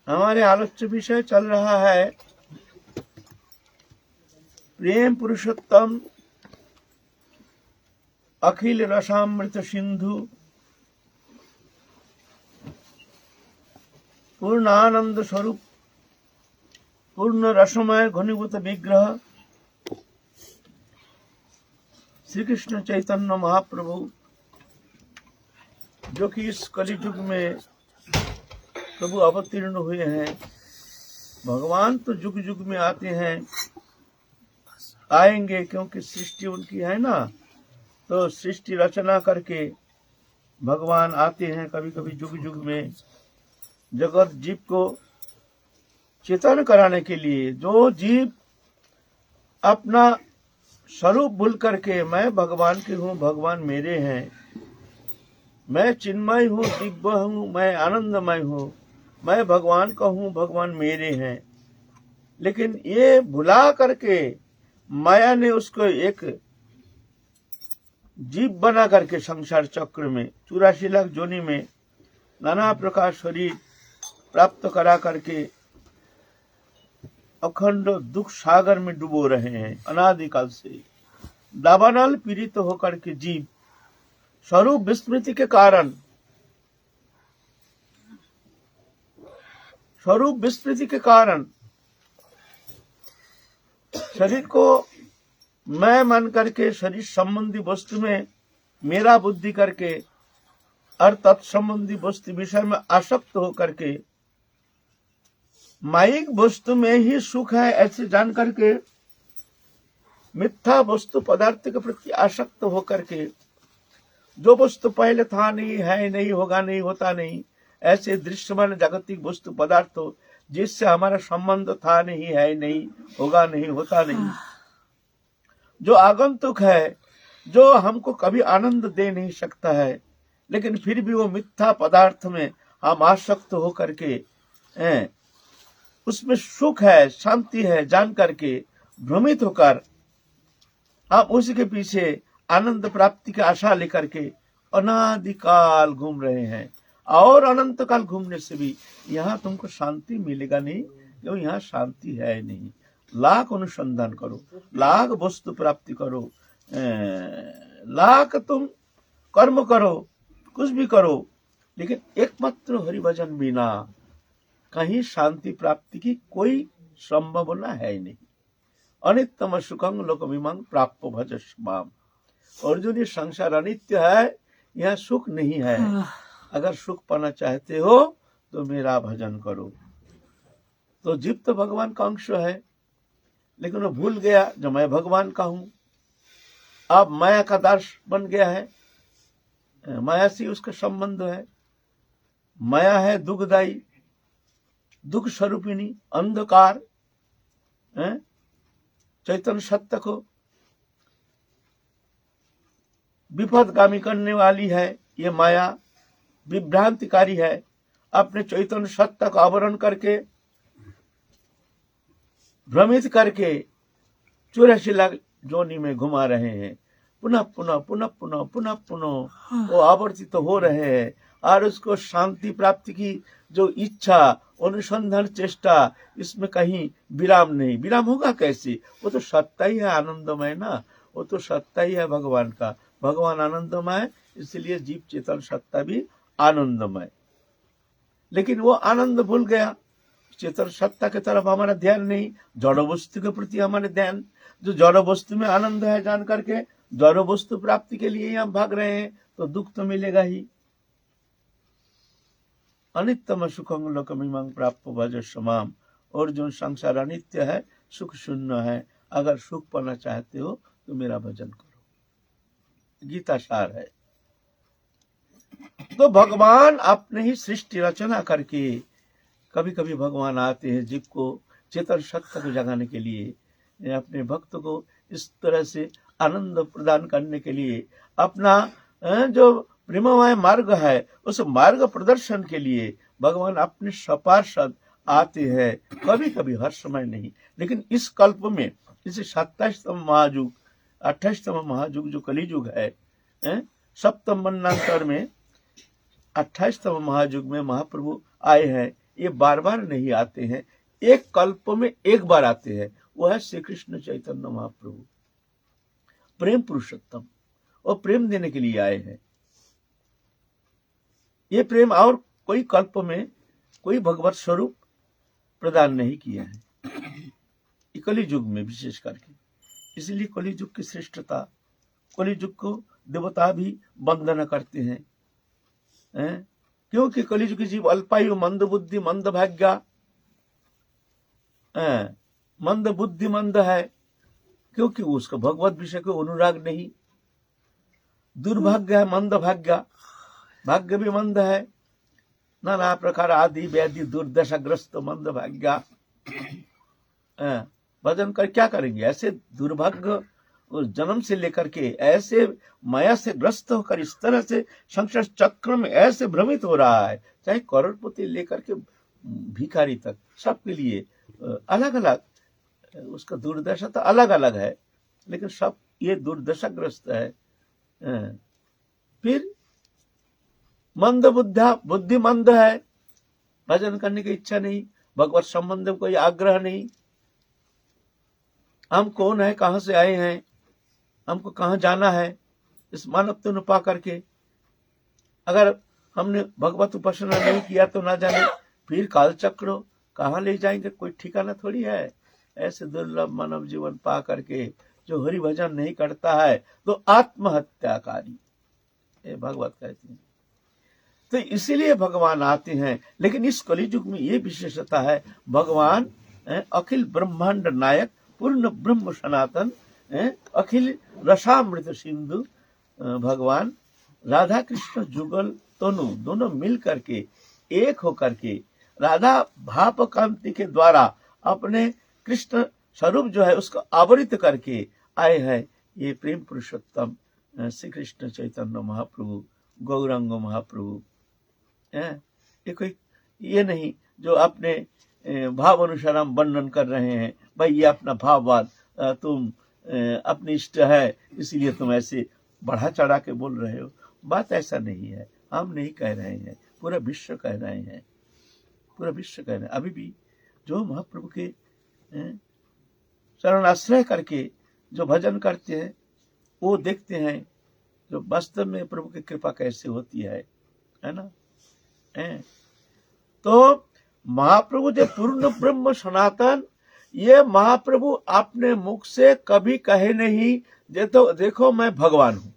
हमारे आलोच्य विषय चल रहा है प्रेम पुरुषोत्तम अखिल रसामृत सिंधु पूर्ण आनंद स्वरूप पूर्ण रसमय घनीभूत विग्रह श्री कृष्ण चैतन्य महाप्रभु, जो कि इस कलियुग में प्रभु अवतीर्ण हुए हैं। भगवान तो युग युग में आते हैं, आएंगे, क्योंकि सृष्टि उनकी है ना। तो सृष्टि रचना करके भगवान आते हैं कभी कभी युग युग में, जगत जीव को चेतन कराने के लिए। जो जीव अपना स्वरूप भूल करके मैं भगवान की हूँ, भगवान मेरे हैं, मैं चिन्मय हूँ, दिव्य हूँ, मैं आनंदमय हूँ, मैं भगवान का हूँ, भगवान मेरे हैं, लेकिन ये भुला करके माया ने उसको एक जीव बना करके संसार चक्र में 84 लाख जोनि में नाना प्रकार शरीर प्राप्त करा करके अखंड दुख सागर में डुबो रहे हैं। अनादिकाल से दावानल पीड़ित होकर के जीव स्वरूप विस्मृति के कारण शरीर को मैं मान करके शरीर संबंधी वस्तु में मेरा बुद्धि करके और तत्संबंधी वस्तु विषय में आसक्त होकर के माइक वस्तु में ही सुख है ऐसे जान करके मिथ्या वस्तु पदार्थ के प्रति आसक्त होकर के जो वस्तु पहले था नहीं, है नहीं, होगा नहीं, होता नहीं, ऐसे दृश्यमान जागतिक वस्तु पदार्थ जिससे हमारा संबंध था नहीं, है नहीं, होगा नहीं, होता नहीं, जो आगंतुक है, जो हमको कभी आनंद दे नहीं सकता है, लेकिन फिर भी वो मिथ्या पदार्थ में हम आसक्त होकर के उसमें सुख है, शांति है जान करके भ्रमित होकर हम उसी के पीछे आनंद प्राप्ति की आशा लेकर के अनादिकाल घूम रहे हैं। और अनंत काल घूमने से भी यहाँ तुमको शांति मिलेगा नहीं, क्योंकि यहाँ शांति है नहीं। लाख अनुसंधान करो, लाख वस्तु प्राप्ति करो, लाख तुम कर्म करो, कुछ भी करो, लेकिन एकमात्र हरिभजन बिना कहीं शांति प्राप्ति की कोई संभावना है नहीं। अनित्यम सुखं लोकमिमं प्राप्य भजस माम। अर्जुन, ये संसार अनित्य है, यहाँ सुख नहीं है। अगर सुख पाना चाहते हो तो मेरा भजन करो। तो जीव तो भगवान का अंश है, लेकिन वो भूल गया जो मैं भगवान का हूं। अब माया का दास बन गया है, माया से उसका संबंध है। माया है दुखदायी, दुख स्वरूपिणी, अंधकार, चैतन्य सत्य को विपदगामी करने वाली है। ये माया विभ्रांतिकारी है, अपने चैतन्य सत्ता को आवरण करके भ्रमित करके 84 लाख जोनि में घुमा रहे हैं। पुनः पुनः पुनः पुनः पुनः पुनः वो आवर्तित हो रहे हैं। और उसको शांति प्राप्ति की जो इच्छा, अनुसंधान, चेष्टा, इसमें कहीं विराम नहीं। विराम होगा कैसे? वो तो सत्ता ही है आनंदमय ना, वो तो सत्ता ही है भगवान का। भगवान आनंदमय, इसलिए जीव चेतन सत्ता भी आनंदमय। लेकिन वो आनंद भूल गया, चेतन सत्ता की तरफ हमारा ध्यान नहीं, जड़ वस्तु के प्रति हमारे ध्यान। जो जड़ वस्तु में आनंद है जान करके जड़ वस्तु प्राप्ति के लिए हम भाग रहे हैं, तो दुख तो मिलेगा ही। अनित्यम सुखं लोकमिमं प्राप्य भजस माम। अर्जुन, संसार अनित्य है, सुख शून्य है। अगर सुख पाना चाहते हो तो मेरा भजन करो। गीता सार है। तो भगवान अपने ही सृष्टि रचना करके कभी कभी भगवान आते हैं जीव को चेतन सत्य को जगाने के लिए, अपने भक्त को इस तरह से आनंद प्रदान करने के लिए, अपना जो प्रेममय मार्ग है उस मार्ग प्रदर्शन के लिए भगवान अपने सपार्षद आते हैं। कभी कभी, हर समय नहीं। लेकिन इस कल्प में, इसे 27तम महायुग, 28तम महायुग जो कलियुग है, सप्तम मन्वंतर में 28तम महायुग में महाप्रभु आए हैं। ये बार बार नहीं आते हैं, एक कल्प में एक बार आते हैं। वो है श्री कृष्ण चैतन्य महाप्रभु, प्रेम पुरुषोत्तम। और प्रेम देने के लिए आए हैं। ये प्रेम और कोई कल्प में कोई भगवत स्वरूप प्रदान नहीं किया है, कली युग में विशेष करके। इसलिए कली युग की श्रेष्ठता, कली युग को देवता भी वंदना करते हैं, क्योंकि कली युग की जीव अल्पायु, मंद बुद्धि, मंद भाग्य, मंद बुद्धि मंद है, क्योंकि उसका भगवत विषय को अनुराग नहीं। दुर्भाग्य है, मंद भाग्य, भाग्य भी मंद है, नाना प्रकार आदि व्याधि दुर्दशाग्रस्त मंद भाग्य। भजन कर क्या करेंगे? ऐसे दुर्भाग्य जन्म से लेकर के ऐसे माया से ग्रस्त होकर इस तरह से संसार चक्र में ऐसे भ्रमित हो रहा है, चाहे करोड़पति लेकर के भिखारी तक, सबके लिए अलग अलग उसका दुर्दशा तो अलग अलग है, लेकिन सब ये दुर्दशाग्रस्त है। फिर मंद बुद्धि मंद है, भजन करने की इच्छा नहीं, भगवत संबंध में कोई आग्रह नहीं। हम कौन है, कहां से आए हैं, हमको कहां जाना है, इस मानवत्व न पा करके अगर हमने भगवत उपासना नहीं किया तो ना जाने फिर काल चक्र कहां ले जाएंगे, कोई ठिकाना थोड़ी है। ऐसे दुर्लभ मानव जीवन पा करके जो हरि भजन नहीं करता है तो आत्महत्याकारी, ये भगवत कहते हैं। तो इसीलिए भगवान आते हैं। लेकिन इस कलियुग में ये विशेषता है, भगवान अखिल ब्रह्मांड नायक, पूर्ण ब्रह्म सनातन, अखिल रसामृत सिंधु भगवान राधा कृष्ण जुगल तनु दोनों मिल करके एक होकर के राधा भाप कांति के द्वारा अपने कृष्ण स्वरूप जो है उसको आवरित करके आए हैं। ये प्रेम पुरुषोत्तम श्री कृष्ण चैतन्य महाप्रभु, गौरांग महाप्रभु। ये कोई ये नहीं जो अपने भाव अनुसार हम वर्णन कर रहे हैं, भाई ये अपना भाववाद, तुम अपनी इष्ट है इसलिए तुम ऐसे बढ़ा चढ़ा के बोल रहे हो। बात ऐसा नहीं है, हम नहीं कह रहे हैं, पूरा विश्व कह रहे हैं, पूरा विश्व कह रहे हैं। अभी भी जो महाप्रभु के शरण आश्रय करके जो भजन करते हैं वो देखते हैं जो वास्तव में प्रभु की कृपा कैसे होती है ना। तो महाप्रभु जो पूर्ण ब्रह्म सनातन, ये महाप्रभु अपने मुख से कभी कहे नहीं देखो मैं भगवान हूं।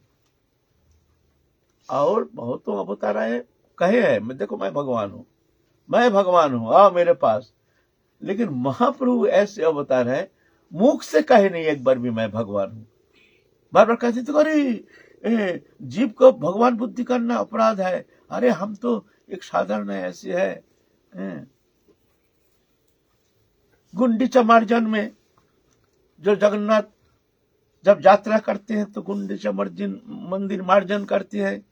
और बहुतों अवतार है कहे है मैं देखो मैं भगवान हूं, मैं भगवान हूं, आओ मेरे पास। लेकिन महाप्रभु ऐसे अवतार है मुख से कहे नहीं एक बार भी मैं भगवान हूं। बार बार कहते तो अरे जीव को भगवान बुद्धि करना अपराध है, अरे हम तो एक साधारण ऐसे है। गुंडीचा मार्जन में जो जगन्नाथ जब यात्रा करते हैं तो गुंडीचा मंदिर मार्जन करते हैं,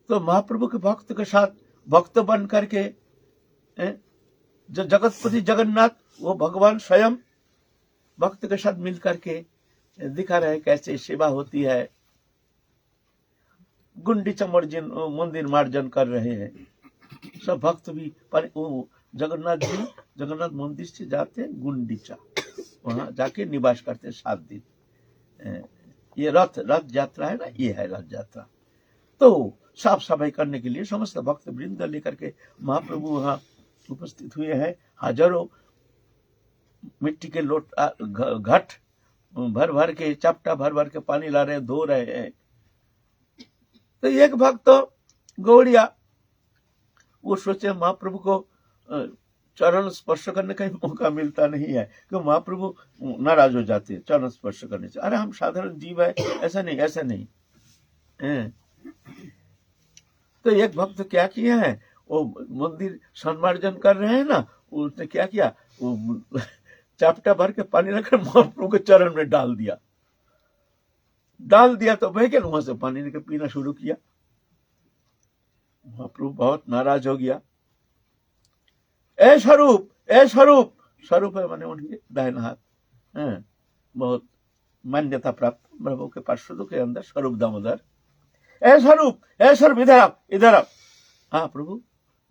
तो महाप्रभु के भक्त के साथ भक्त बन करके जो जगतपति जगन्नाथ वो भगवान स्वयं भक्त के साथ मिल करके दिखा रहे कैसे सेवा होती है। गुंडीचा मंदिर मार्जन कर रहे हैं सब भक्त भी, पर वो जगन्नाथ मंदिर से जाते हैं गुंडीचा, वहां जाके निवास करते हैं 7 दिन। ये रथ यात्रा है ना, ये है रथ यात्रा। तो साफ सफाई करने के लिए समस्त भक्त वृंद लेकर के महाप्रभु वहां उपस्थित हुए हैं। हजारों मिट्टी के घट भर भर के, चपटा भर भर के पानी ला रहे हैं, धो रहे हैं। तो एक भक्त गौड़िया वो सोचे महाप्रभु को चरण स्पर्श करने का मौका मिलता नहीं है, क्योंकि महाप्रभु नाराज हो जाते हैं चरण स्पर्श करने से। अरे हम साधारण जीव है, ऐसा नहीं। तो एक भक्त क्या किया है, वो मंदिर संमार्जन कर रहे हैं ना, उसने क्या किया, वो चापटा भर के पानी रखकर महाप्रभु के चरण में डाल दिया तो वह क्या वहां से पानी लेकर पीना शुरू किया। महाप्रभु बहुत नाराज हो गया। ए स्वरूप स्वरूप है माने उनके दाहिना हाथ, बहुत मान्यता प्राप्त प्रभु के पार्षदों के अंदर स्वरूप दामोदर। ए स्वरूप इधर आप। हाँ प्रभु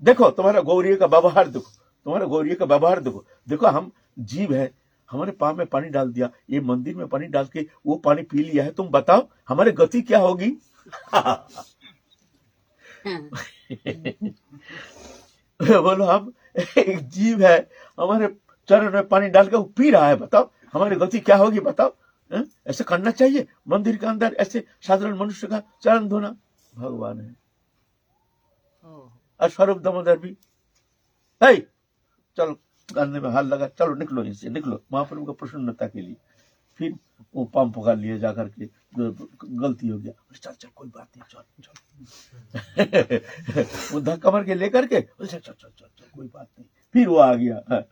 देखो तुम्हारा गौरी का व्यवहार, देखो तुम्हारा गौरी का व्यवहार, देखो देखो हम जीव है, हमारे पाँव में पानी डाल दिया, ये मंदिर में पानी डाल के वो पानी पी लिया है, तुम बताओ हमारी गति क्या होगी? बोलो हम एक जीव है, हमारे चरण में पानी डाल के वो पी रहा है, बताओ हमारी गति क्या होगी? बताओ। ऐसे करना चाहिए मंदिर के अंदर, ऐसे साधारण मनुष्य का चरण धोना? भगवान है। और स्वरूप दामोदर भी है, चलो करने में हाथ लगा, चलो निकलो इससे, निकलो महाप्रभु को प्रसन्नता के लिए। फिर वो पंप पकड़ लिए जाकर के, गलती हो गया, चल चल कोई बात नहीं, चल चल। वो धक्का मार के लेकर के चल चल चल चल कोई बात नहीं, फिर वो आ गया,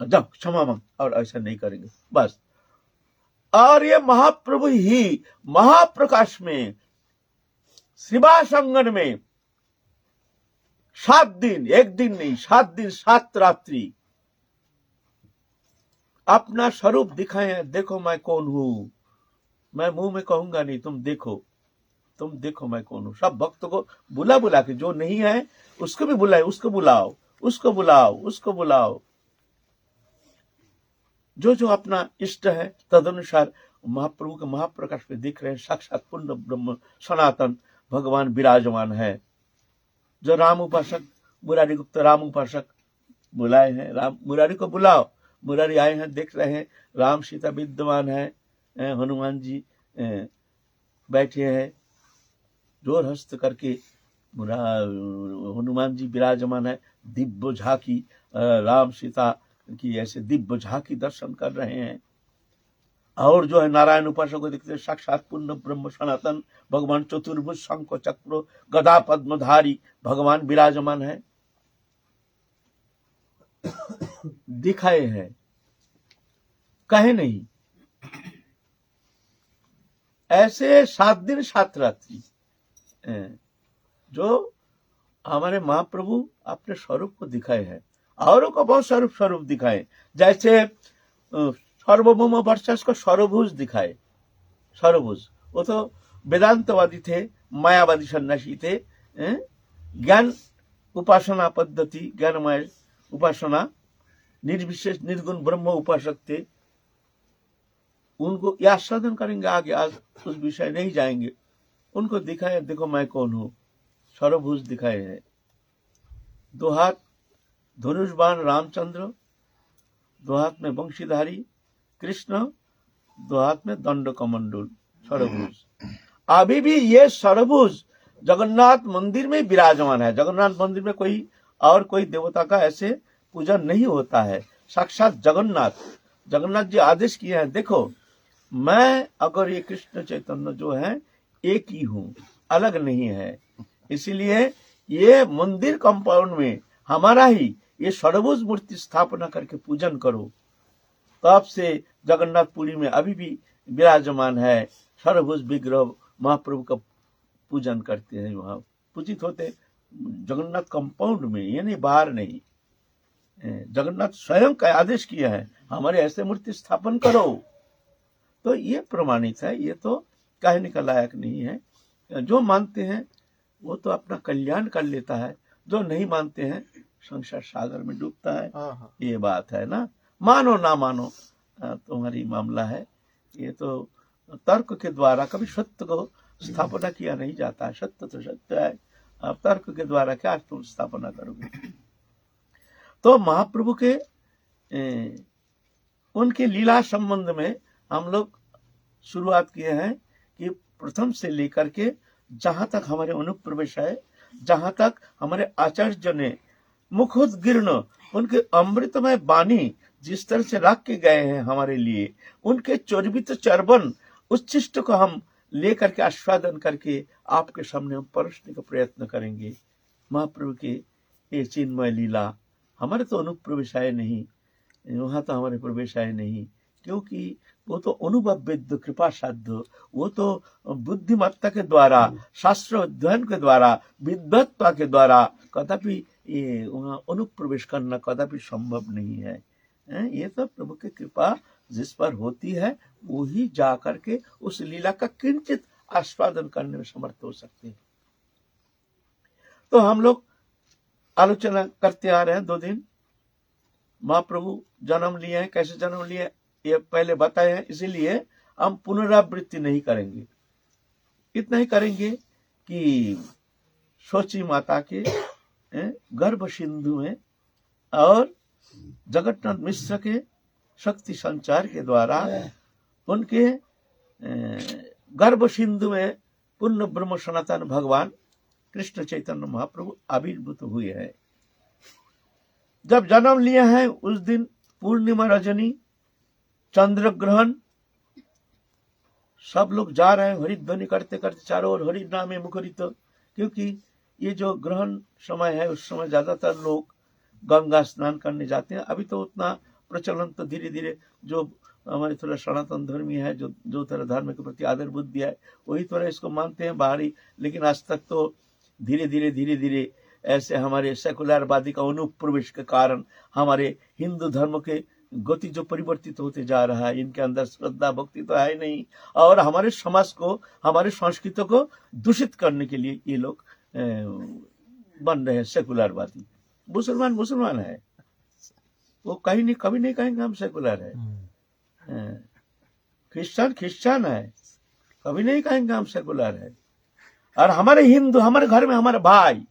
जाओ क्षमा मांग, और ऐसा नहीं करेंगे बस। और ये महाप्रभु ही महाप्रकाश में श्रीवासंगन में 7 दिन, एक दिन नहीं 7 दिन 7 रात्रि अपना स्वरूप दिखाए हैं। देखो मैं कौन हूं, मैं मुंह में कहूंगा नहीं, तुम देखो मैं कौन हूं। सब भक्त को बुला बुला के, जो नहीं है उसको भी बुलाए, उसको बुलाओ, उसको बुलाओ, उसको बुलाओ। जो जो अपना इष्ट है तदनुसार महाप्रभु के महाप्रकाश में दिख रहे हैं। साक्षात पूर्ण ब्रह्म सनातन भगवान विराजमान है। जो राम उपासक मुरारी गुप्त राम उपासक बुलाए हैं, राम मुरारी को बुलाओ। मुरारी आए हैं, देख रहे हैं राम सीता विद्यमान है, हनुमान जी बैठे हैं, जोर हस्त करके हनुमान जी विराजमान है। दिव्य झांकी राम सीता की ऐसे दिव्य झांकी दर्शन कर रहे हैं। और जो है नारायण उपासक को देखते हैं, साक्षात पूर्ण ब्रह्म सनातन भगवान चतुर्भुज शंख चक्र गदा पद्मधारी भगवान विराजमान है, दिखाए हैं, कहे नहीं। ऐसे 7 दिन 7 रात्रि जो हमारे महाप्रभु अपने स्वरूप को दिखाए हैं। औरों को बहुत स्वरूप दिखाए, जैसे सर्वभौम वर्चस्व को सर्वभुज दिखाए। सर्वभुज वो तो वेदांतवादी थे, मायावादी सन्यासी थे। ज्ञान उपासना पद्धति, ज्ञानमय उपासना, निर्विशेष निर्गुण ब्रह्म उपासक थे। उनको यह साधन करेंगे आगे, आज उस विषय नहीं जाएंगे। उनको दिखाए देखो मैं कौन हूं, सर्वभुज दिखाए हैं। 2 हाथ धनुषबाण रामचंद्र, 2 हाथ में बंशीधारी कृष्ण, 2 हाथ में दंड कमंडल, सर्वभुज। अभी भी ये सर्वभुज जगन्नाथ मंदिर में विराजमान है। जगन्नाथ मंदिर में कोई और कोई देवता का ऐसे पूजन नहीं होता है। साक्षात जगन्नाथ जी आदेश किए हैं, देखो मैं अगर ये कृष्ण चैतन्य जो है एक ही हूं, अलग नहीं है। इसीलिए ये मंदिर कंपाउंड में हमारा ही ये सर्वभुज मूर्ति स्थापना करके पूजन करो। तब से जगन्नाथपुरी में अभी भी विराजमान है सर्वभुज विग्रह। महाप्रभु का पूजन करते हैं, वहां पूजित होते जगन्नाथ कंपाउंड में, ये नहीं बाहर नहीं। जगन्नाथ स्वयं का आदेश किया है हमारे ऐसे मूर्ति स्थापन करो। तो ये प्रमाणित है, ये तो कहने का लायक नहीं है। जो मानते हैं वो तो अपना कल्याण कर लेता है, जो नहीं मानते हैं संसार सागर में डूबता है। ये बात है ना, मानो ना मानो तुम्हारी मामला है। ये तो तर्क के द्वारा कभी सत्य को स्थापना किया नहीं जाता है। सत्य तो सत्य है, अब तर्क के द्वारा क्या तुम स्थापना करोगे? तो महाप्रभु के उनके लीला संबंध में हम लोग शुरुआत किए हैं कि प्रथम से लेकर के जहां तक हमारे अनुप्रवेश है, जहां तक हमारे आचार्य ने मुखोद्गीर्ण उनके अमृतमय वाणी जिस तरह से रख के गए हैं हमारे लिए, उनके चर्वित चर्बन उच्छिष्ट को हम लेकर के आस्वादन करके आपके सामने हम परोसने का प्रयत्न करेंगे। महाप्रभु के ये चिन्मय लीला, हमारे तो अनुप्रवेश आए नहीं, वहां तो हमारे प्रवेश आए नहीं, क्योंकि वो तो अनुभव विद्ध कृपा साध्य, वो तो बुद्धिमत्ता के द्वारा, शास्त्र अध्ययन के द्वारा, विद्वत्ता के द्वारा कदापि ये वहां अनुप्रवेश करना कदापि संभव नहीं है। ये तो प्रभु की कृपा जिस पर होती है वो ही जा करके उस लीला का किंचित आस्वादन करने में समर्थ हो सकते हैं। तो हम लोग आलोचना करते आ रहे हैं 2 दिन। महाप्रभु जन्म लिए हैं, कैसे जन्म लिए ये पहले बताए हैं, इसीलिए हम पुनरावृत्ति नहीं करेंगे। इतना ही करेंगे कि सोची माता के गर्भ सिंधु में और जगन्नाथ मिश्र के शक्ति संचार के द्वारा उनके गर्भ सिंधु में पूर्ण ब्रह्म सनातन भगवान कृष्ण चैतन्य महाप्रभु आविर्भूत हुए हैं। जब जन्म लिया है उस दिन पूर्णिमा रजनी, चंद्र ग्रहण, सब लोग जा रहे हैं हरिध्वनि करते करते, चारों ओर हरि नाम में मुखरित, क्योंकि ये जो ग्रहण समय है उस समय ज्यादातर लोग गंगा स्नान करने जाते हैं। अभी तो उतना प्रचलन तो धीरे धीरे जो हमारे थोड़ा सनातन धर्मी है, जो तरह धर्म के प्रति आदर बुद्धि है वही थोड़ा इसको मानते हैं बाहरी, लेकिन आज तक तो धीरे धीरे ऐसे हमारे सेकुलरवादी का अनुप्रवेश के कारण हमारे हिंदू धर्म के गति जो परिवर्तित होते जा रहा है, इनके अंदर श्रद्धा भक्ति तो है नहीं, और हमारे समाज को, हमारे संस्कृति को दूषित करने के लिए ये लोग बन रहे हैं सेकुलरवादी। मुसलमान है, वो कहीं नहीं, कभी नहीं कहेंगे हम सेकुलर है। क्रिश्चियन है, कभी नहीं कहेंगे हम सेकुलर है। और हमारे हिंदू, हमारे घर में हमारे भाई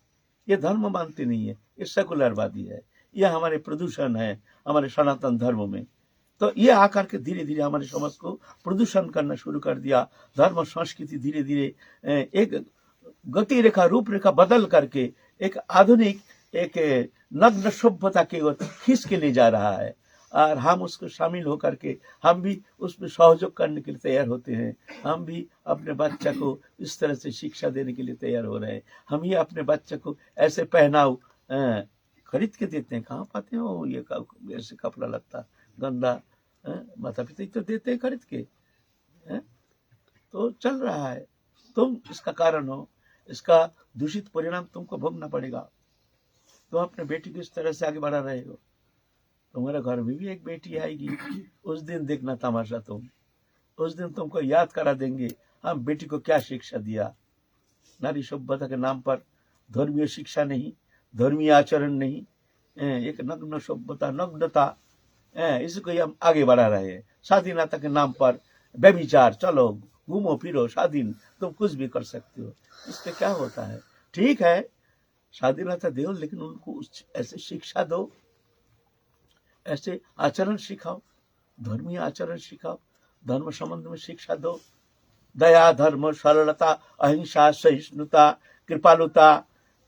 ये धर्म मानते नहीं है, ये सेकुलरवादी है, ये हमारे प्रदूषण है हमारे सनातन धर्म में। तो ये आकर के धीरे धीरे हमारे समाज को प्रदूषण करना शुरू कर दिया। धर्म संस्कृति धीरे धीरे एक गति रेखा, रूप रेखा बदल करके एक आधुनिक, एक नग्न सभ्यता की ओर खींच के ले जा रहा है, और हम उसको शामिल होकर के हम भी उसमें सहयोग करने के लिए तैयार होते हैं। हम भी अपने बच्चा को इस तरह से शिक्षा देने के लिए तैयार हो रहे हैं। हम ही अपने बच्चे को ऐसे पहनाओ खरीद के देते हैं, कहाँ पाते हैं वो ये ऐसे कपड़ा लगता गंदा, माता पिता तो देते हैं खरीद के। तो चल रहा है, तुम इसका कारण हो, इसका दूषित परिणाम तुमको भोगना पड़ेगा। तो अपने बेटी को इस तरह से आगे बढ़ा रहे हो, तुम्हारे घर में भी एक बेटी आएगी, उस दिन देखना तमाशा तुम। उस दिन तुमको याद करा देंगे हम बेटी को क्या शिक्षा दिया। नारी सभ्यता के नाम पर धर्मीय शिक्षा नहीं, धर्मीय आचरण नहीं, एक नग्न सभ्यता, नग्नता, इसको हम आगे बढ़ा रहे हैं। स्वाधीनता के नाम पर व्यभिचार, चलो घूमो फिरो स्वाधीन, तुम कुछ भी कर सकते हो। इससे क्या होता है? ठीक है स्वाधीनता दो, लेकिन उनको ऐसे शिक्षा दो, ऐसे आचरण सिखाओ, धर्मीय आचरण सिखाओ, धर्म संबंध में शिक्षा दो। दया, धर्म, सरलता, अहिंसा, सहिष्णुता, कृपालुता,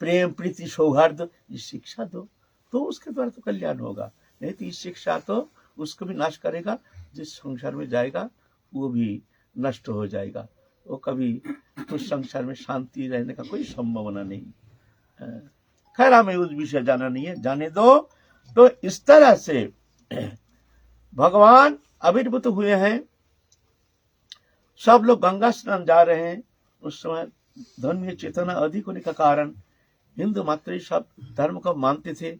प्रेम, प्रीति, सौहार्द, ये शिक्षा दो, तो उसके द्वारा तो कल्याण होगा। नहीं तो ये शिक्षा तो उसको भी नाश करेगा, जिस संसार में जाएगा वो भी नष्ट हो जाएगा। वो कभी उस संसार में शांति रहने का कोई संभावना नहीं। खैर हमें उस विषय जाना नहीं है, जाने दो। तो इस तरह से भगवान आविर्भूत हुए हैं। सब लोग गंगा स्नान जा रहे हैं। उस समय धर्मीय चेतना अधिक होने का कारण हिंदू मात्र सब धर्म को मानते थे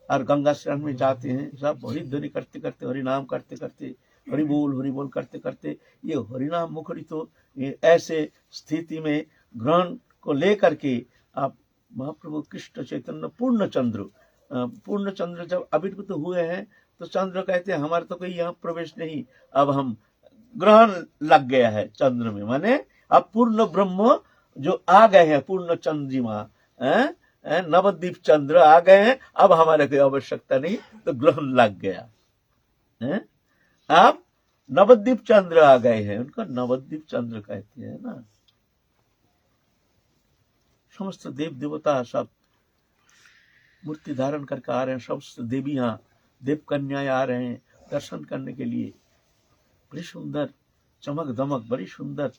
और गंगा स्नान में जाते हैं। सब हरिध्वनि करते करते, हरिनाम करते करते, हरि बोल करते करते ये हरिनाम मुखरित हो। ऐसे स्थिति में ग्रहण को लेकर के आप महाप्रभु कृष्ण चैतन्य पूर्ण चंद्र जब आविर्भूत हुए हैं तो चंद्र कहते हैं हमारा तो कोई यहाँ प्रवेश नहीं, अब हम ग्रहण लग गया है चंद्र में, माने अब पूर्ण ब्रह्म जो आ गए हैं, पूर्ण चंद्रिमा, नवद्वीप चंद्र आ गए हैं, अब हमारे कोई आवश्यकता नहीं, तो ग्रहण लग गया है। अब नवद्वीप चंद्र आ गए हैं, उनका नवद्वीप चंद्र कहते हैं ना। समस्त देव देवता सब मूर्ति धारण करके आ रहे हैं, समस्त देवियां, देव कन्याएं आ रहे हैं दर्शन करने के लिए। बड़ी सुंदर चमक दमक, बड़ी सुंदर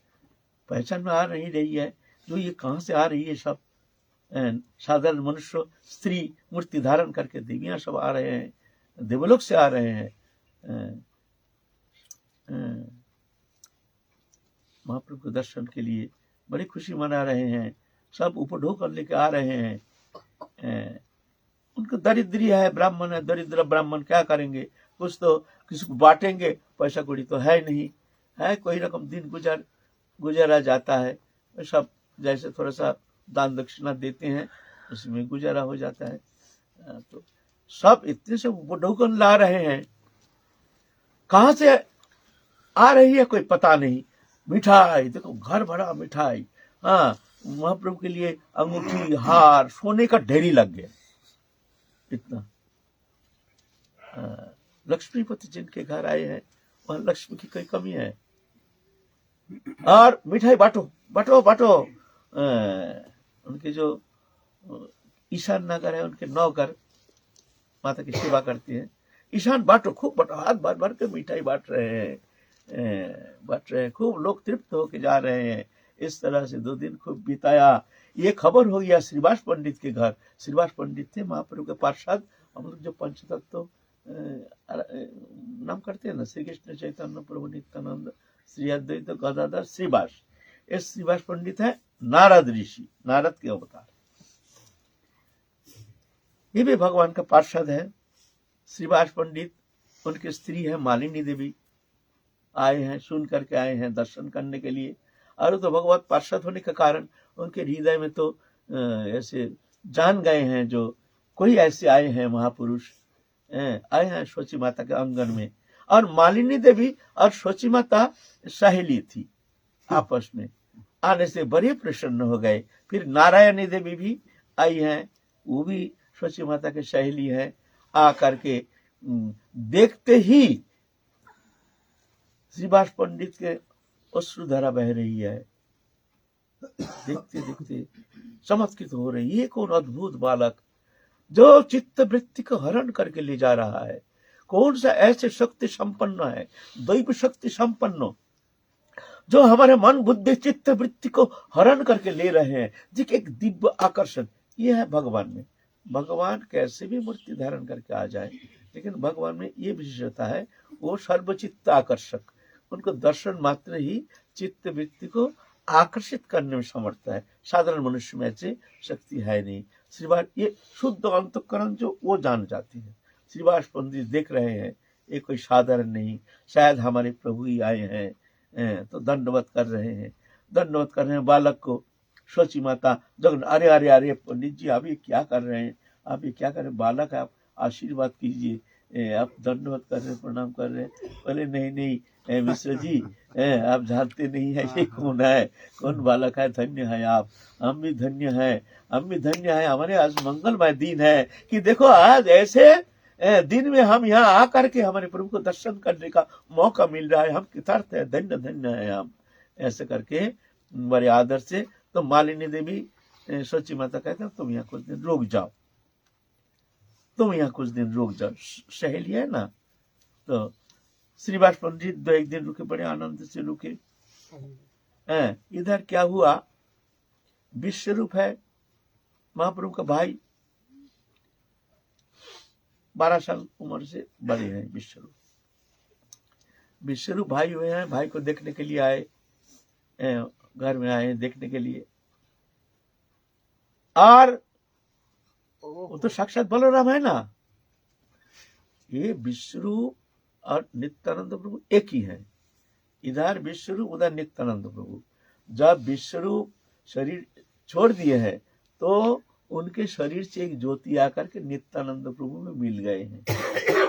पहचान में आ रही है जो ये कहाँ से आ रही है। सब साधारण मनुष्य, स्त्री मूर्ति धारण करके देवियां सब आ रहे हैं, देवलोक से आ रहे हैं, महाप्रभु के दर्शन के लिए बड़ी खुशी मना रहे हैं। सब उपढोक कर लेके आ रहे हैं। उनको दरिद्री है, ब्राह्मण है, दरिद्र ब्राह्मण क्या करेंगे, कुछ तो किसी को बांटेंगे, पैसा कौड़ी तो है नहीं, है कोई रकम दिन गुजरा जाता है। सब जैसे थोड़ा सा दान दक्षिणा देते हैं उसमें गुजारा हो जाता है। तो सब इतने से ढोकन ला रहे हैं, कहां से आ रही है कोई पता नहीं। मिठाई देखो, घर भरा मिठाई। हाँ, महाप्रभु के लिए अंगूठी, हार, सोने का ढेरी लग गया इतना। लक्ष्मीपति जिनके घर आए हैं वहां लक्ष्मी की कोई कमी है। और मिठाई बांटो बांटो बांटो। उनके जो ईशान नगर है, उनके नौकर माता की सेवा करते हैं। ईशान बांटो, खूब बांटो, हाथ भर भर के मिठाई बांट रहे हैं, खूब लोग तृप्त होके जा रहे हैं। इस तरह से 2 दिन खूब बिताया। ये खबर हो गया श्रीवास पंडित के घर। श्रीवास पंडित थे महाप्रभु के पार्षद। हम लोग जो पंचतत्व नाम करते हैं ना, श्री कृष्ण चैतन्य प्रभु नित्यानंद श्री अद्वैत गदाधर श्रीवास। ये श्रीवास पंडित है नारद ऋषि, नारद के अवतार। ये भी भगवान का पार्षद है। श्रीवास पंडित, उनकी स्त्री है मालिनी देवी, आए हैं, सुन करके आए हैं दर्शन करने के लिए। और तो भगवत पार्षद होने के कारण उनके हृदय में तो ऐसे जान गए हैं, जो कोई ऐसे आए हैं महापुरुष, आए हैं सोची माता के आंगन में। और मालिनी देवी और सोची माता सहेली थी, आपस में आने से बड़े प्रसन्न हो गए। फिर नारायणी देवी भी आई हैं, वो भी सोची माता की सहेली है। आ करके देखते ही श्रीवास पंडित के अश्रुधारा बह रही है। देखते देखते चमत्कृत हो रही, ये कौन अद्भुत बालक जो चित्त वृत्ति को हरण करके ले जा रहा है। कौन सा ऐसे शक्ति संपन्न है, दैव शक्ति संपन्न, जो हमारे मन बुद्धि चित्त वृत्ति को हरण करके ले रहे हैं। देखिए, एक दिव्य आकर्षण ये है भगवान में। भगवान कैसे भी मूर्ति धारण करके आ जाए, लेकिन भगवान में ये विशेषता है, वो सर्वचित्त आकर्षक। उनको दर्शन मात्र ही चित्त वृत्ति को आकर्षित करने में समर्थ है। साधारण मनुष्य में ऐसे शक्ति है नहीं। श्रीवास ये शुद्ध अंतःकरण जो वो जान जाती है। श्रीवास पंडित देख रहे हैं, ये कोई साधारण नहीं, शायद हमारे प्रभु ही आए हैं। तो दंडवत कर रहे हैं, दंडवत कर रहे हैं बालक को। सोची माता जगन, अरे अरे अरे पंडित जी, आप ये क्या कर रहे हैं, आप ये क्या कर रहे हैं, बालक आप आशीर्वाद कीजिए। आप दंडवत कर रहे हैं, प्रणाम कर रहे हैं। बोले नहीं नहीं मिश्र जी, आप जानते नहीं है ये कौन है, कौन बालक है। धन्य है आप, हम भी धन्य है, हम भी धन्य है। हमारे आज मंगलमय दिन है कि देखो, आज ऐसे दिन में हम यहाँ आकर के हमारे प्रभु को दर्शन करने का मौका मिल रहा है। हम कृतार्थ है, धन्य धन्य है हम। ऐसे करके बड़े आदर से तो मालिनी देवी सोची माता कहते हैं, तुम यहाँ कुछ दिन रुक जाओ, तुम यहाँ कुछ दिन रुक जाओ, सहेली है ना। तो श्रीवास पंडित 2-1 दिन रुके, बड़े आनंद से रुके। इधर क्या हुआ, विश्वरूप है महाप्रभु का भाई, 12 साल उम्र से बड़े हैं विश्वरूप। विश्वरूप भाई हुए हैं, भाई को देखने के लिए आए, घर में आए देखने के लिए। और वो तो साक्षात बलराम है ना। ये विश्वरूप और नित्यानंद प्रभु एक ही है। इधर विश्वरूप, उधर नित्यानंद प्रभु। जब विश्वरूप शरीर छोड़ दिए हैं, तो उनके शरीर से एक ज्योति आकर के नित्यानंद प्रभु में मिल गए हैं।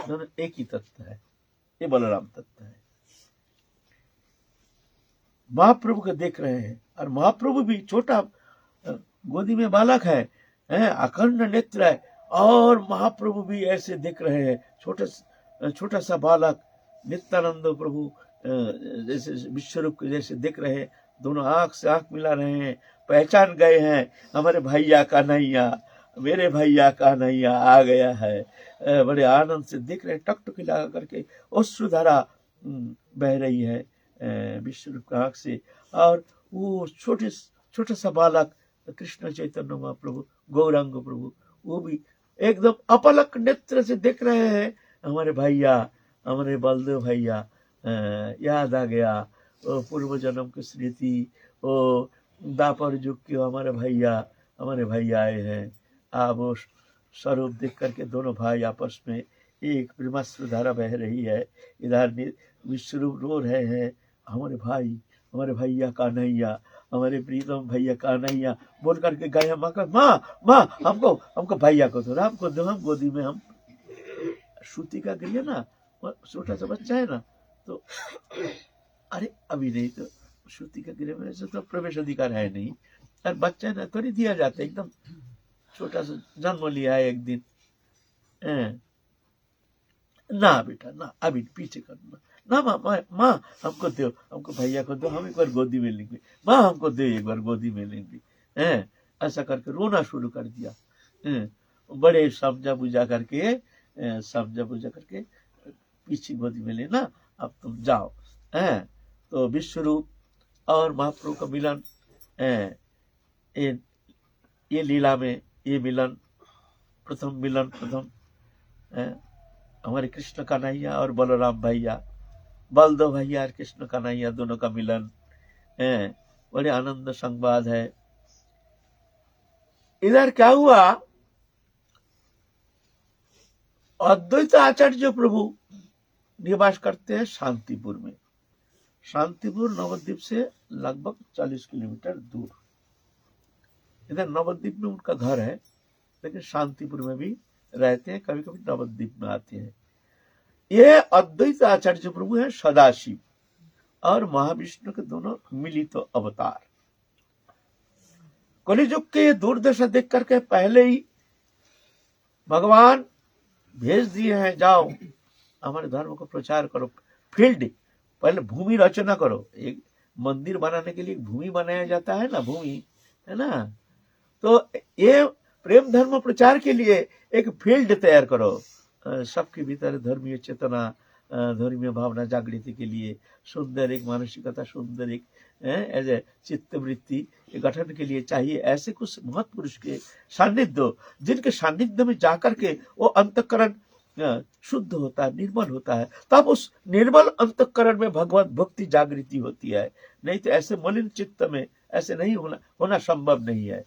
दोनों एक ही तत्व है, ये बलराम तत्व है। महाप्रभु को देख रहे हैं, और महाप्रभु भी छोटा, गोदी में बालक है, अखंड नेत्र है, और महाप्रभु भी ऐसे देख रहे हैं, छोटा सा बालक नित्यानंद प्रभु जैसे विश्वरूप के जैसे देख रहे हैं। दोनों आंख से आंख मिला रहे हैं, पहचान गए हैं, हमारे भैया का नैया, मेरे भैया का नैया आ गया है। बड़े आनंद से देख रहे हैं, टकटकी लगा करके अश्रुधारा बह रही है विश्वरूप का आंख से। और वो छोटा सा बालक कृष्ण चैतन्य महाप्रभु, गौरांग प्रभु, वो भी एकदम अपलक नेत्र से देख रहे हैं, हमारे भैया, हमारे बलदेव भैया। याद आ गया वो पूर्व जन्म की स्मृति, वो दापर युग के हमारे भैया आए हैं। आप वो स्वरूप देख करके दोनों भाई आपस में एक प्रेमाश्रु धारा बह रही है। इधर विश्वरूप रो रहे हैं, हमारे भाई, हमारे भैया का नैया हमारे प्रीतम भैया कन्हैया बोल करके गए। माँ का माँ माँ हमको भैया को दो, हमको दो, हम गोदी में। हम श्रुति का गृह ना, छोटा सा बच्चा है ना, तो अरे अभी नहीं, तो श्रुति का गृह में से तो प्रवेश अधिकार है नहीं, और बच्चा ना थोड़ी दिया जाता है, एकदम छोटा सा जन्म लिया है एक दिन। ना बेटा ना, अभी पीछे करना ना, माँ हमको दो, हमको भैया को दो, हम एक बार गोदी में लेंगे, माँ हमको दो, एक बार गोदी में लेंगे। ऐसा करके रोना शुरू कर दिया। बड़े समझा बुझा करके पीछे गोदी में लेना, अब तुम जाओ। तो विश्वरूप और महाप्रभु का मिलन, ये लीला में ये मिलन, प्रथम हमारे कृष्ण कन्हैया और बलराम भैया, बलदेव भैया और कृष्ण कन्हैया दोनों का मिलन, बड़े आनंद संवाद है। इधर क्या हुआ, अद्वैत आचार्य प्रभु निवास करते हैं शांतिपुर में। शांतिपुर नवद्वीप से लगभग 40 किलोमीटर दूर। इधर नवद्वीप में उनका घर है, लेकिन शांतिपुर में भी रहते हैं, कभी कभी नवद्वीप में आते हैं। ये अद्वैत आचार्य प्रभु है सदाशिव और महाविष्णु के दोनों मिलित तो अवतार। कलियुग के दुर्दशा देख करके पहले ही भगवान भेज दिए हैं, जाओ हमारे धर्म को प्रचार करो। फील्ड पहले भूमि रचना करो। एक मंदिर बनाने के लिए भूमि बनाया जाता है ना, भूमि है ना, तो ये प्रेम धर्म प्रचार के लिए एक फील्ड तैयार करो। सबके भीतर धर्मीय चेतना, धर्मीय भावना जागृति के लिए सुंदर एक मानसिकता, सुंदर एक ऐसे चित्तवृत्ति गठन के लिए चाहिए ऐसे कुछ महत्पुरुष के सानिध्य, जिनके सानिध्य में जाकर के वो अंतःकरण शुद्ध होता है, निर्मल होता है, तब उस निर्मल अंतःकरण में भगवत भक्ति जागृति होती है। नहीं तो ऐसे मलिन चित्त में ऐसे नहीं होना संभव नहीं है।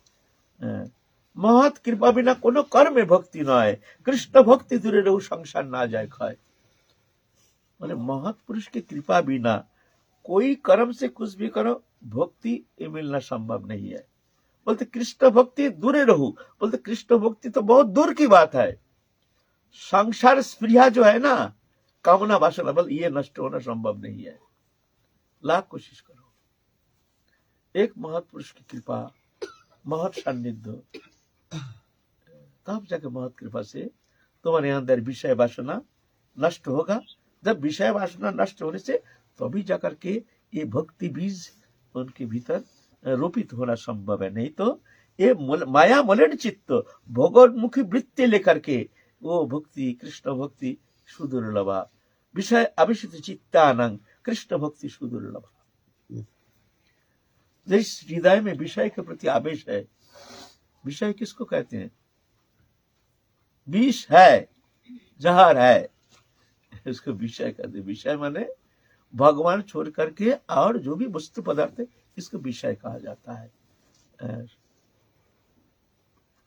महत कृपा बिना कोनो कर्म में भक्ति न आए, कृष्ण भक्ति दूरे रहु संसार ना जाए खाए। मतलब महत पुरुष की कृपा बिना कोई कर्म से कुछ भी करो, भक्ति ये मिलना संभव नहीं है। बोलते कृष्ण भक्ति दूरे रहू, बोलते कृष्ण भक्ति तो बहुत दूर की बात है। संसार स्प्रिया जो है ना, कामना वासना, बोल ये नष्ट होना संभव नहीं है। लाख कोशिश करो, एक महत पुरुष की कृपा, महत सान्निध्य, तब जाके महत कृपा से तुम्हारे अंदर विषय वासना नष्ट होगा। जब विषय वासना नष्ट होने से तभी जाकर के ये भक्ति बीज उनके भीतर रोपित होना संभव है। नहीं तो ये माया मलिन चित्त भोगोन्मुखी वृत्ति लेकर के वो भक्ति, कृष्ण भक्ति सुदुर्लभा, विषय अभिषित चित्तानंग कृष्ण भक्ति सुदुर्लभा। जिस हृदय में विषय के प्रति आवेश है, विषय किसको कहते हैं? विष है, जहर है, इसको विषय कहते हैं। विषय माने भगवान छोड़ करके और जो भी वस्तु पदार्थ है, इसको विषय कहा जाता है।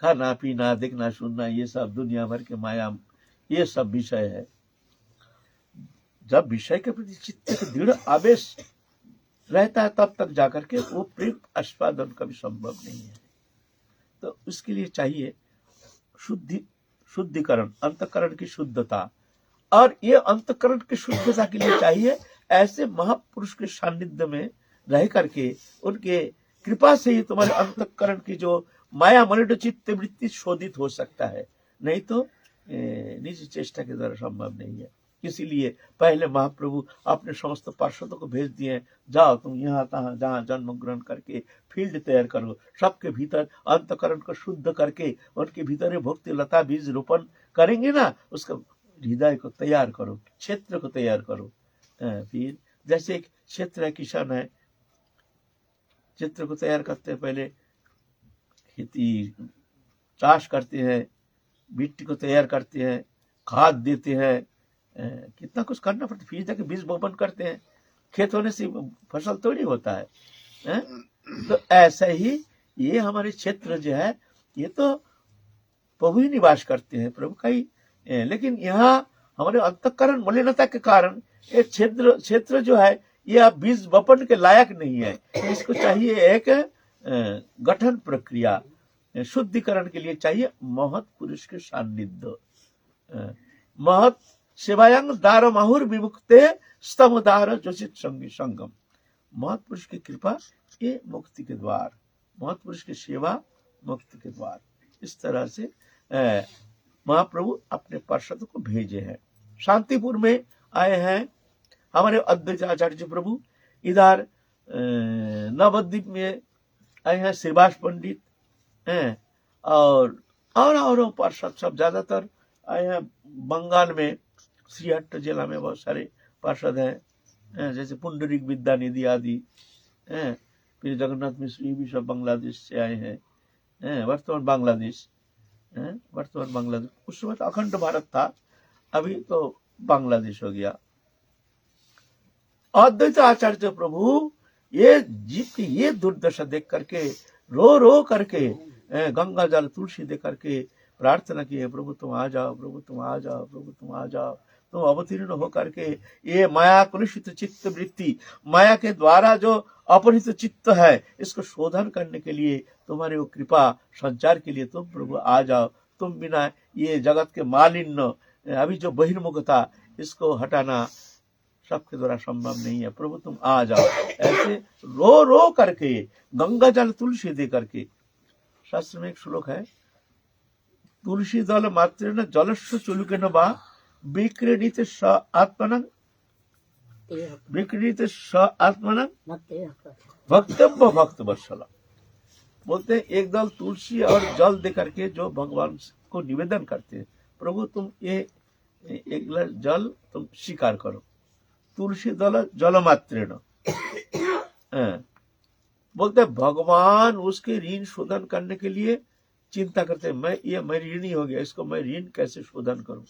खाना पीना, देखना सुनना, ये सब दुनिया भर के माया, ये सब विषय है। जब विषय के प्रति चित्त का दृढ़ आवेश रहता है, तब तक जाकर के वो प्रेम आस्वादन कभी संभव नहीं है। तो उसके लिए चाहिए शुद्धिकरण, अंतःकरण की शुद्धता। और ये अंतःकरण की शुद्धता के लिए चाहिए ऐसे महापुरुष के सानिध्य में रह करके, उनके कृपा से ही तुम्हारे अंतःकरण की जो माया मलिन चित्त वृत्ति शोधित हो सकता है। नहीं तो निज चेष्टा के द्वारा संभव नहीं है। इसीलिए पहले महाप्रभु अपने समस्त पार्षदों को भेज दिए, जाओ तुम यहाँ तहाँ जहाँ जन्म ग्रहण करके फील्ड तैयार करो, सबके भीतर अंतःकरण को शुद्ध करके उनके भीतर भक्ति लता बीज रोपण करेंगे ना, उसका हृदय को तैयार करो, क्षेत्र को तैयार करो। फिर जैसे एक क्षेत्र है, किसान है, क्षेत्र को तैयार करते हैं, पहले खेती चाष करते हैं, मिट्टी को तैयार करते हैं, खाद देते हैं, कितना कुछ करना पड़ता है, फिर जाके बीज बोपन करते हैं। खेत होने से फसल थोड़ी होता है। तो ऐसा ही ये हमारे क्षेत्र जो है, ये तो प्रभु ही निवास करते हैं, प्रभु का ही। लेकिन यहाँ हमारे अंतःकरण मलिनता के कारण ये क्षेत्र जो है, ये अब बीज बपन के लायक नहीं है। इसको चाहिए एक गठन प्रक्रिया, शुद्धिकरण के लिए चाहिए महत पुरुष के सान्निध्य। महत सेवायंग दार माहुर विमुक्ते स्तम दार जोशित संगी संगम। महत पुरुष की कृपा ये मुक्ति के द्वार, महत पुरुष की सेवा मुक्ति के द्वार। इस तरह से महाप्रभु अपने पार्षदों को भेजे हैं। शांतिपुर में आए हैं हमारे अद्वैत आचार्य प्रभु, इधर नवद्वीप में आए हैं श्रीवास पंडित हैं, और पार्षद सब ज्यादातर आए हैं। बंगाल में श्रीहट्ट जिला में बहुत सारे पार्षद हैं, जैसे पुंडरीक विद्यानिधि आदि हैं। फिर जगन्नाथ मिश्र भी सब बांग्लादेश से आए हैं, वर्तमान बांग्लादेश। उस समय तो अखंड भारत था, अभी तो बांग्लादेश हो गया। अद्वैत आचार्य प्रभु ये जीव की ये दुर्दशा देख करके रो रो करके गंगा जल तुलसी दे करके प्रार्थना किए, प्रभु तुम आ जाओ, प्रभु तुम आ जाओ, प्रभु तुम आ जाओ। तुम अवतीर्ण होकर के ये माया कलुषित चित्त वृत्ति, माया के द्वारा जो अपहृत चित्त है, इसको शोधन करने के लिए, तुम्हारी वो कृपा संचार के लिए तुम प्रभु आ जाओ। तुम बिना ये जगत के मालिन्य, अभी जो बहिर्मुखता, इसको हटाना सबके द्वारा संभव नहीं है। प्रभु तुम आ जाओ। ऐसे रो रो करके गंगा जल तुलसी दे करके, शास्त्र में एक श्लोक है, तुलसी दल मात्र न जलस्व चुलुके न बा विक्रीडित स आत्मनं भक्तव्य भक्त वत्सल। बोलते हैं एक दल तुलसी और जल दे करके जो भगवान को निवेदन करते हैं, प्रभु तुम ये एक गिलास जल तुम स्वीकार करो। तुलसी दल जल मात्रेण, बोलते हैं भगवान उसके ऋण शोधन करने के लिए चिंता करते हैं, मैं ऋणी हो गया, इसको मैं ऋण कैसे शोधन करूं।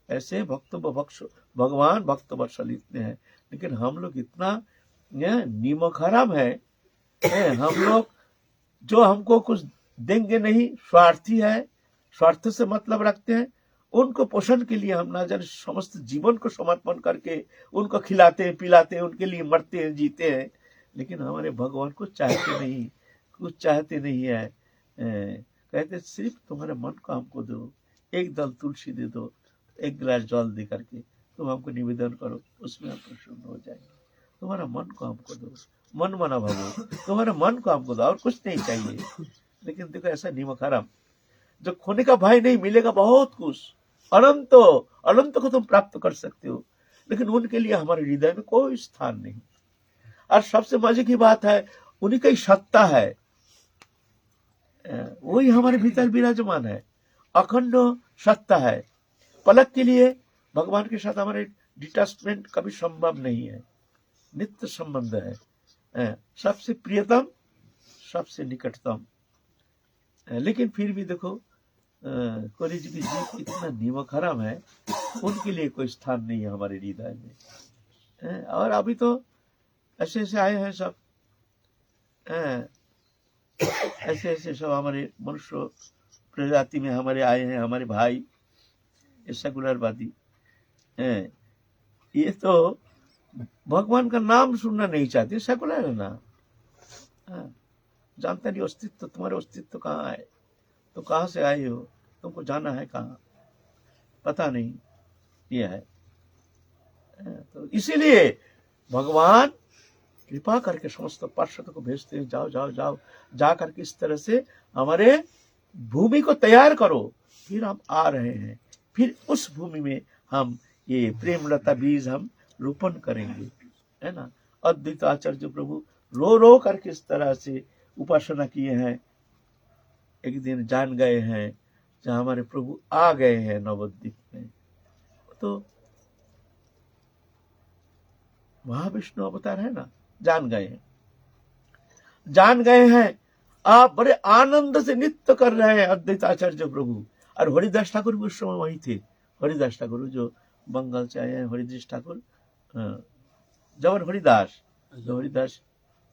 ऐसे भगवान भक्त वत्सल इतने हैं, लेकिन हम लोग इतना नीमक हराम है, हम लोग जो हमको कुछ देंगे नहीं, स्वार्थी है, स्वार्थ से मतलब रखते हैं। उनको पोषण के लिए हम ना जाने समस्त जीवन को समर्पण करके उनको खिलाते हैं, पिलाते हैं, उनके लिए मरते हैं, जीते हैं, लेकिन हमारे भगवान को चाहते नहीं, कुछ चाहते नहीं है। कहते सिर्फ तुम्हारे मन को हमको दो, एक दल तुलसी दे दो, एक गिलास जल दे करके तुम हमको निवेदन करो, उसमें हम प्रसन्न हो जाएंगे। तुम्हारा मन को हमको दो, मन मना भगो, तुम्हारे मन को हमको दो, और कुछ नहीं चाहिए। लेकिन देखो ऐसा निमक हराम, जो खोने का भय नहीं, मिलेगा बहुत कुछ, अनंत को तुम प्राप्त कर सकते हो, लेकिन उनके लिए हमारे हृदय में कोई स्थान नहीं। और सबसे मजे की बात है, उन्हीं का ही सत्ता है, वही हमारे भीतर विराजमान है, अखंड सत्ता है। पलक के लिए भगवान के साथ हमारे डिटैचमेंट कभी संभव नहीं है, नित्य संबंध है, सबसे प्रियतम, सबसे निकटतम। लेकिन फिर भी देखो कोरी जी की जीव इतना नीमक हराम है, उनके लिए कोई स्थान नहीं है हमारे हृदय में। और अभी तो ऐसे ऐसे आए हैं सब, ऐसे ऐसे सब हमारे मनुष्य प्रजाति में हमारे आए हैं, हमारे भाई सेकुलरवादी। ये तो भगवान का नाम सुनना नहीं चाहते, सेकुलर है ना, जानता नहीं अस्तित्व, तुम्हारे अस्तित्व कहाँ है, तो कहाँ से आए हो, तुमको जाना है कहाँ, पता नहीं, ये है। तो इसीलिए भगवान कृपा करके समस्त पार्षद को भेजते हैं, जाओ जाओ जाओ, जा करके इस तरह से हमारे भूमि को तैयार करो, फिर हम आ रहे हैं, फिर उस भूमि में हम ये प्रेमलता बीज हम रोपण करेंगे, है ना। अद्वैत आचार्य प्रभु रो रो करके इस तरह से उपासना किए हैं। एक दिन जान गए हैं जहाँ हमारे प्रभु आ गए हैं नवद्वीप में, तो महाविष्णु अवतार है ना, जान गए हैं। आप बड़े आनंद से नृत्य कर रहे हैं अद्वैत आचार्य प्रभु। और हरिदास ठाकुर भी उस समय वही थे। हरिदास ठाकुर जो बंगाल से आए हैं, हरिदास ठाकुर, जबर हरिदास, जो हरिदास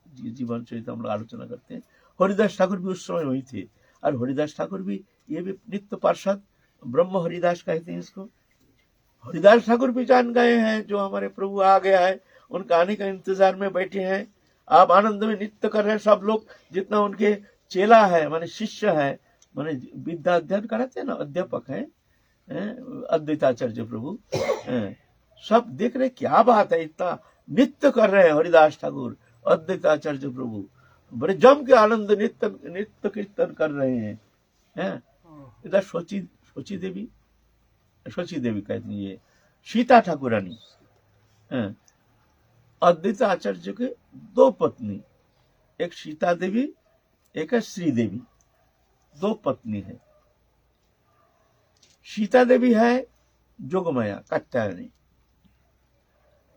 जीवन चरित्र हम लोग आलोचना करते हैं, हरिदास ठाकुर भी उस समय वही थे। और हरिदास ठाकुर भी, ये भी नित्य पार्षद, ब्रह्म हरिदास कहते हैं इसको। हरिदास ठाकुर भी जान गए हैं जो हमारे प्रभु आ गया है, उनका आने का इंतजार में बैठे हैं। आप आनंद में नृत्य कर रहे हैं सब लोग, जितना उनके चेला है माने शिष्य है, माने विद्या अध्ययन कराते हैं ना, अध्यापक है अद्वैताचार्य प्रभु, सब देख रहे क्या बात है, इतना नृत्य कर रहे हैं हरिदास ठाकुर अद्वैताचार्य प्रभु, बड़े जम के आनंद नृत्य कीर्तन कर रहे हैं। इधर सोची देवी कहती है सीता ठाकुरानी, अद्वैत आचार्य के दो पत्नी, एक सीता देवी एक है श्री देवी, दो पत्नी है। सीता देवी है जोगमाया कात्यायनी,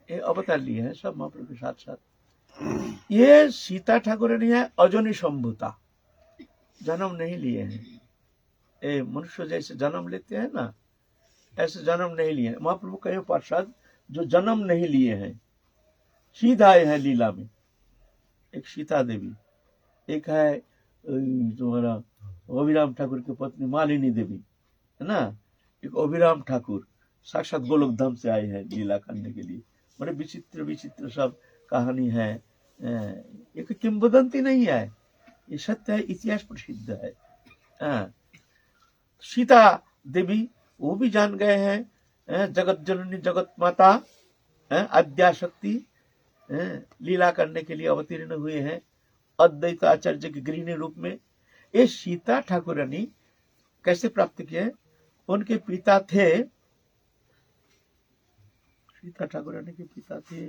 ये अवतार लिए हैं सब महाप्रभु के साथ साथ। ये सीता ठाकुरानी है अजनी संभूता, जन्म नहीं लिए हैं, ये मनुष्य जैसे जन्म लेते हैं ना, ऐसे जन्म नहीं लिए हैं। महाप्रभु कई पार्षद जो जन्म नहीं लिए हैं, सीधा आए हैं लीला में। एक सीता देवी, एक है तुम्हारा अभिराम ठाकुर की पत्नी मालिनी देवी, है ना, एक अभिराम ठाकुर साक्षात गोलोक धाम से आए हैं लीला करने के लिए। बड़े विचित्र विचित्र सब कहानी है, एक किंवदंती नहीं है, ये सत्य है, इतिहास प्रसिद्ध है। सीता देवी वो भी जान गए हैं जगत जननी जगत माता आद्याशक्ति लीला करने के लिए अवतीर्ण हुए हैं अद्वैत आचार्य के गृहिणी रूप में। ये सीता ठाकुरानी कैसे प्राप्त किए? उनके पिता थे, सीता ठाकुरानी के पिता थे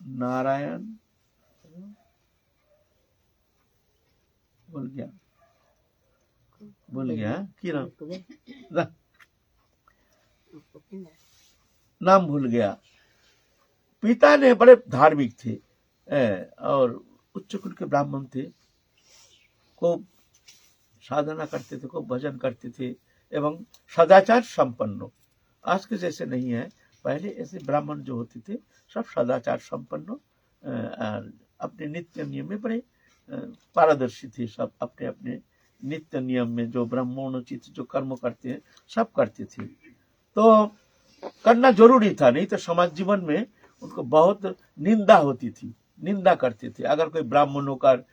नारायण, भूल गया की नाम भूल गया। पिता ने बड़े धार्मिक थे और उच्च कुल के ब्राह्मण थे, खूब साधना करते थे, खूब भजन करते थे एवं सदाचार संपन्न। आज के जैसे नहीं है, पहले ऐसे ब्राह्मण जो होते थे सब सदाचार संपन्न, अपने नित्य नियम में बड़े पारदर्शी थे, सब अपने अपने नित्य नियम में जो ब्राह्मणोचित जो कर्म करते हैं सब करते थे। तो करना जरूरी था, नहीं तो समाज जीवन में उनको बहुत निंदा होती थी, निंदा करते थे। अगर कोई ब्राह्मण होकर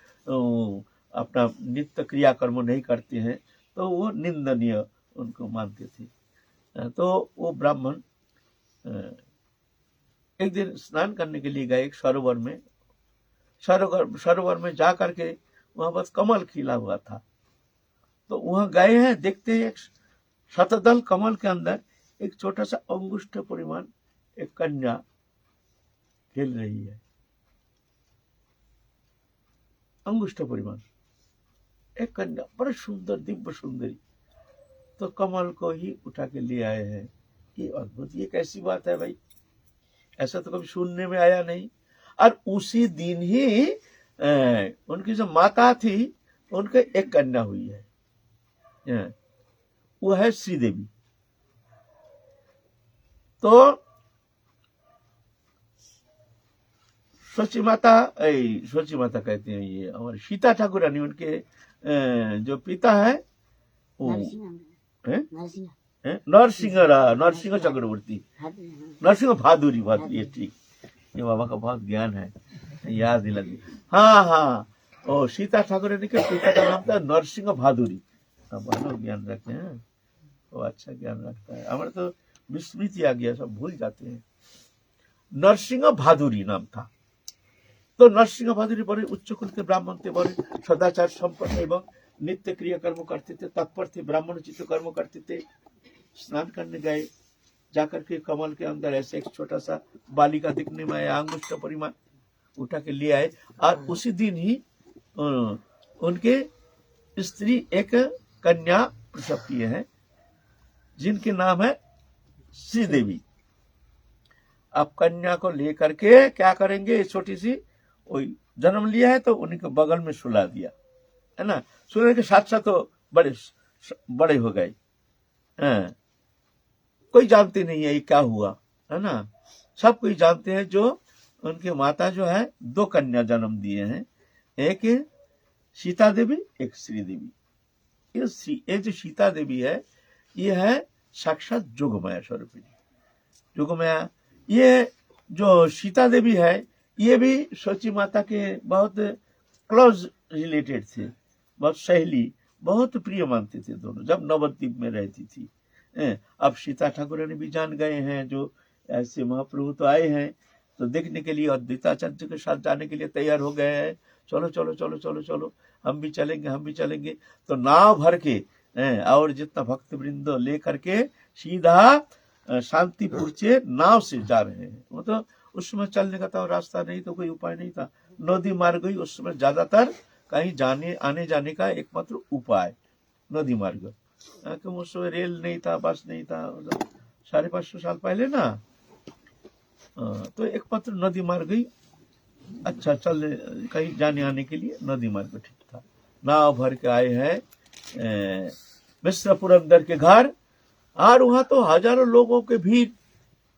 अपना नित्य क्रियाकर्म नहीं करते हैं तो वो निंदनीय उनको मानते थे। तो वो ब्राह्मण एक दिन स्नान करने के लिए गए एक सरोवर में, सरोवर में जा करके वहां बस कमल खिला हुआ था। तो वहां गए हैं, देखते हैं एक शतदल कमल के अंदर एक छोटा सा अंगुष्ठ परिमाण एक कन्या खेल रही है, अंगुष्ठ परिमाण एक कन्या, बड़े सुंदर दिव्य सुंदरी। तो कमल को ही उठा के ले आए हैं। ये अद्भुत, ये कैसी बात है भाई, ऐसा तो कभी सुनने में आया नहीं। और उसी दिन ही उनकी जो माता थी उनके एक कन्या हुई है, वो है श्रीदेवी। तो सोची माता कहते हैं ये हमारी सीता ठाकुरानी, उनके जो पिता है नरसिंह चक्रवर्ती, नरसिंह भादुरी, ये ठीक, ये बाबा का बहुत ज्ञान है, याद ही लगी। हाँ, ओ सीता ठाकुरानी के पिता का नाम था नरसिंह भादुरी। बहुत ज्ञान रखते हैं, वो अच्छा ज्ञान रखता है, हमारे तो विस्मृति आ गया, सब भूल जाते हैं। नरसिंह भादुरी नाम था। तो नरसिंह भादुरी बड़े उच्च कुल के ब्राह्मण थे, बड़े सदाचार संपन्न एवं नित्य क्रिया कर्म करते थे, तत्पर थे, ब्राह्मण चित्त कर्म करते थे। स्नान करने गए, जाकर के कमल के अंदर ऐसे एक छोटा सा बालिका दिखने में आया, अंगुष्ठ परिमाण उठा के ले आए। और उसी दिन ही उनके स्त्री एक कन्या प्रसव किए हैं जिनके नाम है श्रीदेवी। अब कन्या को लेकर के क्या करेंगे, छोटी सी वही जन्म लिया है तो उन्हीं के बगल में सुला दिया, है ना। सुलने के साथ साथ तो बड़े हो गए, कोई जानते नहीं है ये क्या हुआ, है ना। सब कोई जानते हैं जो उनके माता जो है दो कन्या जन्म दिए हैं, एक सीता देवी एक श्री देवी। ये जो सीता देवी है ये है साक्षात जोगमाया स्वरूपिणी। जोगमाया ये जो सीता देवी है ये भी शची माता के बहुत क्लोज रिलेटेड थे, बहुत सहेली, बहुत प्रिय मानते थे दोनों, जब नवद्वीप में रहती थी। अब सीता ठाकुर भी जान गए हैं, जो ऐसे महाप्रभु तो आए हैं तो देखने के लिए, अद्वैताचार्य के साथ जाने के लिए तैयार हो गए हैं। चलो चलो चलो चलो चलो, हम भी चलेंगे, हम भी चलेंगे। तो नाव भर के और जितना भक्त वृंद लेकर के सीधा शांतिपुर से नाव से जा रहे हैं। वो तो उस समय चलने का तो रास्ता नहीं, तो कोई उपाय नहीं था, नदी मार्ग ही उस समय ज्यादातर कहीं जाने आने जाने का एकमात्र उपाय नदी मार्ग, क्योंकि उस समय रेल नहीं था, बस नहीं था, 550 साल पहले ना। तो एकमात्र नदी मार्ग ही अच्छा, चल कहीं जाने आने के लिए नदी मार्ग ठीक था। नाव भर के आए हैं मिश्रपुरंदर के घर, और वहां तो हजारों लोगों के भीड़,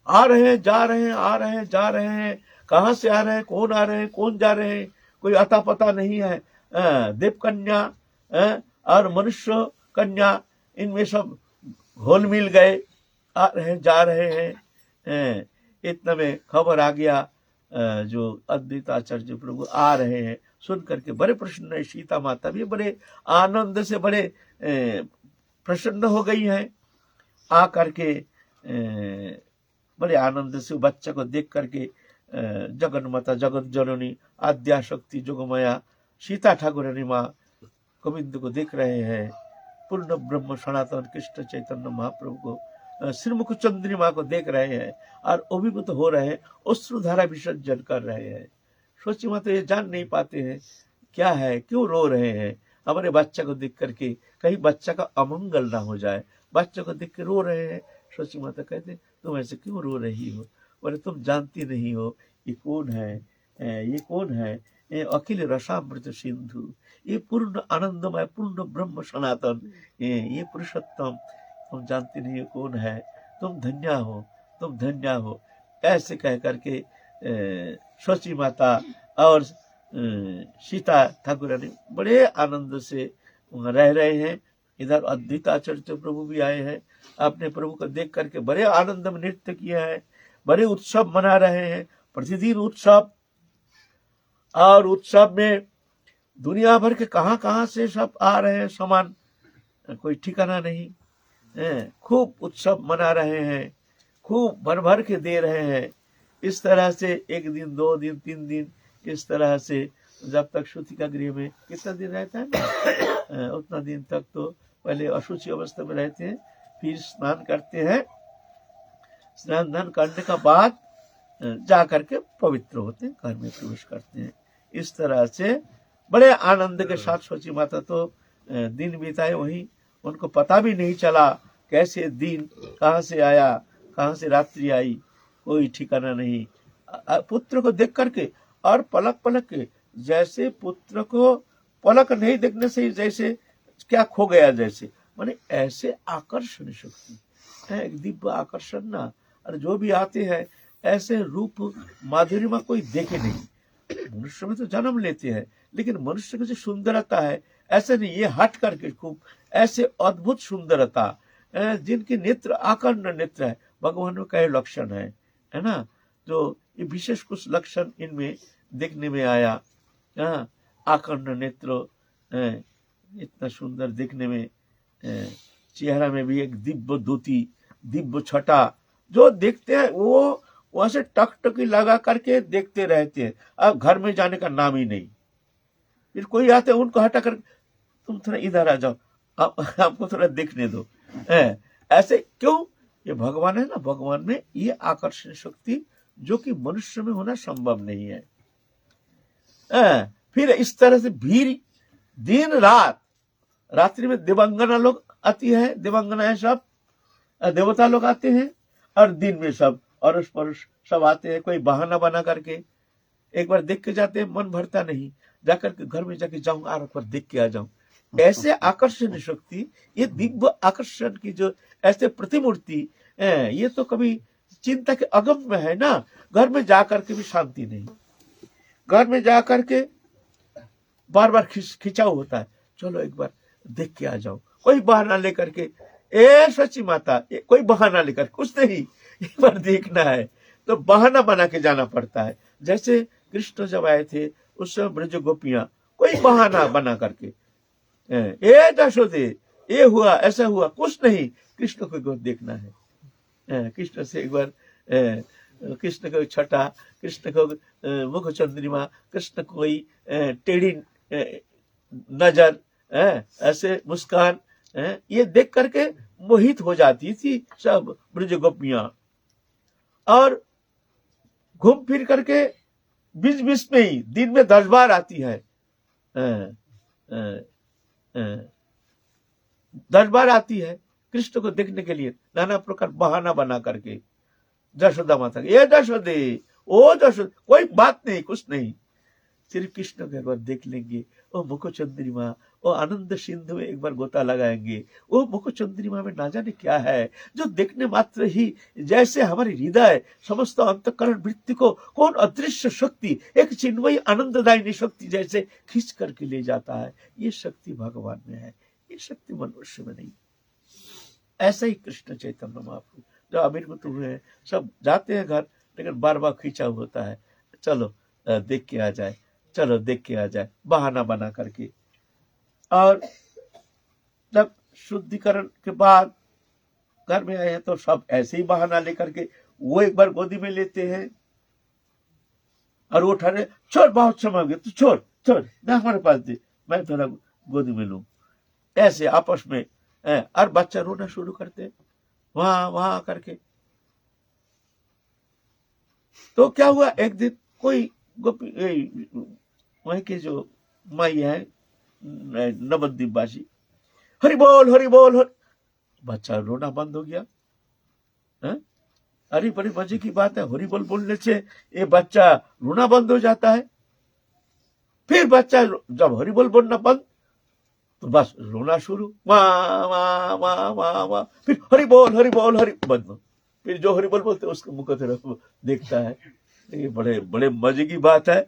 आ रहे हैं, जा रहे हैं, आ रहे हैं, जा रहे हैं। कहां से आ रहे हैं, कौन आ रहे हैं, कौन जा रहे हैं, कोई अता पता नहीं है। देव कन्या और मनुष्य कन्या, इनमें सब घोल मिल गए, आ रहे हैं, जा रहे हैं। इतना में खबर आ गया, जो अद्वैताचार्य प्रभु आ रहे हैं, सुन करके बड़े प्रसन्न है। सीता माता भी बड़े आनंद से बड़े प्रसन्न हो गई हैं। आ करके बड़े आनंद से बच्चा को देख करके जगन माता, जगत जननी, आद्या शक्ति जोगमाया सीता ठाकुरानी माँ गोविंद को देख रहे हैं। पूर्ण ब्रह्म सनातन कृष्ण चैतन्य महाप्रभु को, श्रीमुख चंद्रिमा को देख रहे हैं और अभिभूत हो रहे हैं, अश्रुधारा विसर्जन कर रहे हैं। सोची माँ तो ये जान नहीं पाते हैं क्या है, क्यों रो रहे हैं हमारे बच्चा को देख करके, कहीं बच्चा का अमंगल ना हो जाए, बच्चा को देख के रो रहे हैं। सोची माता कहते तुम ऐसे क्यों रो रही हो, बोले तुम जानती नहीं हो ये कौन है, ये कौन है, ये अखिल रसामृत सिंधु, ये पूर्ण आनंदमय, पूर्ण ब्रह्म सनातन, ये पुरुषोत्तम, तुम जानती नहीं हो कौन है, तुम धन्या हो, तुम धन्या हो। ऐसे कह करके शची माता और सीता ठाकुरानी बड़े आनंद से वहां रह रहे हैं। इधर अद्वैताचार्य प्रभु भी आए हैं, अपने प्रभु को देख करके बड़े आनंद में नृत्य किया है, बड़े उत्सव मना रहे हैं, प्रतिदिन उत्सव। और उत्सव में दुनिया भर के कहां से सब आ रहे हैं, सामान कोई ठिकाना नहीं, खूब उत्सव मना रहे हैं, खूब भर भर के दे रहे हैं। इस तरह से 1 दिन 2 दिन 3 दिन, इस तरह से जब तक सूतिका गृह में कितना दिन रहता है ना, उतना दिन तक तो पहले अशुचि अवस्था में रहते हैं, फिर स्नान करते हैं, स्नान दान करने का बाद जा करके पवित्र होते हैं, घर में प्रवेश करते हैं। इस तरह से बड़े आनंद के साथ शची माता तो दिन बिताए वहीं, उनको पता भी नहीं चला कैसे दिन कहाँ से आया, कहाँ से रात्रि आई, कोई ठिकाना नहीं। पुत्र को देख करके और पलक पलक के, जैसे पुत्र को पलक नहीं देखने से जैसे क्या खो गया, जैसे माने ऐसे आकर्षण शक्ति है, एक दिव्य आकर्षण ना। और जो भी आते हैं ऐसे रूप माधुर्य कोई देखे नहीं। मनुष्य में तो जन्म लेते हैं, लेकिन मनुष्य की जो सुंदरता है ऐसे नहीं, ये हट करके खूब ऐसे अद्भुत सुंदरता, जिनके नेत्र आकर्ण नेत्र है, भगवान में कई लक्षण है ना, जो ये विशेष कुछ लक्षण इनमें देखने में आया। आकर्ण नेत्र, इतना सुंदर देखने में, चेहरा में भी एक दिव्य द्युति, दिव्य छटा, जो देखते हैं वो वहां से टकटकी लगा करके देखते रहते हैं। अब घर में जाने का नाम ही नहीं। फिर कोई आते हैं उनको हटा कर, तुम थोड़ा इधर आ जाओ, आपको थोड़ा देखने दो। ऐसे क्यों? ये भगवान है ना, भगवान में ये आकर्षण शक्ति जो कि मनुष्य में होना संभव नहीं है। फिर इस तरह से भीड़ दिन रात, रात्रि में देवांगना लोग आती है, देवांगनाएं सब देवता लोग आते हैं, और दिन में सब अरुष परुष सब आते हैं, कोई बहाना बना करके एक बार देख के जाते हैं, मन भरता नहीं, जाकर के घर में जाके जाऊं और एक बार देख के आ जाऊं। ऐसे आकर्षण शक्ति, ये दिव्य आकर्षण की जो ऐसे प्रतिमूर्ति, ये तो कभी चिंता के अगम में है ना। घर में जाकर के भी शांति नहीं, घर में जाकर के बार बार खिंचाव होता है, चलो एक बार देख के आ जाओ, कोई बहाना लेकर के, ए सची माता, कोई बहाना लेकर कुछ नहीं, एक बार देखना है। तो बहाना बना के जाना पड़ता है। जैसे कृष्ण जब आए थे उस समय ब्रज गोपियां कोई बहाना बना करके, ए यशोदे ये हुआ ऐसा हुआ, कुछ नहीं, कृष्ण को देखना है। कृष्ण से एक बार कृष्ण को छटा, कृष्ण को मुख चंद्रिमा, कृष्ण को कोई टेढ़ी नजर, ऐसे मुस्कान, ये देख करके मोहित हो जाती थी सब ब्रज गोपियां। और घूम फिर करके बीच बीच में ही दिन में 10 बार आती है, 10 बार आती है कृष्ण को देखने के लिए, नाना प्रकार बहाना बना करके। यशोदा माता ये यशोदे ओ यशोदा, कोई बात नहीं, कुछ नहीं, सिर्फ कृष्ण को एक बार देख लेंगे, वो मुख चंद्रिमा, वो आनंद सिंधु में एक बार गोता लगाएंगे, वो मुख चंद्रिमा में ना जाने क्या है, जो देखने मात्र ही जैसे हमारे हृदय समस्त अंतकरण वृत्ति को कौन अदृश्य शक्ति, एक चिन्मयी आनंददायिनी शक्ति जैसे खींच करके ले जाता है। ये शक्ति भगवान में है, ये शक्ति मनुष्य में नहीं। ऐसा ही कृष्ण चैतन्य महाप्रभु जो आविर्भूत हुए हैं, सब जाते हैं घर, लेकिन बार बार खींचा होता है, चलो देख के आ जाए, चलो देख के आ जाए, बहाना बना करके। और जब शुद्धिकरण के बाद घर में आए हैं तो सब ऐसे ही बहाना लेकर के वो एक बार गोदी में लेते हैं और वो उठाने, छोड़ बहुत समय हो गया, तू छोड़ छोड़ ना हमारे पास दे, मैं थोड़ा गोदी में लूं, ऐसे आपस में। और बच्चा रोना शुरू करते वहां करके। तो क्या हुआ, एक दिन कोई गोपी वहीं के जो माई है नवद्वीप वासी, हरि बोल हरि बोल हरि, बच्चा रोना बंद हो गया। अरे बड़ी मजे की बात है, हरि बोल बोलने से ये बच्चा रोना बंद हो जाता है। फिर बच्चा जब हरि बोल बोलना बंद तो बस रोना शुरू, वाह वाह वाह वाह वाह, फिर हरि बोल हरि बंद। फिर जो हरि बोल बोलते उसके मुख तरफ देखता है। ये बड़े बड़े मजे की बात है।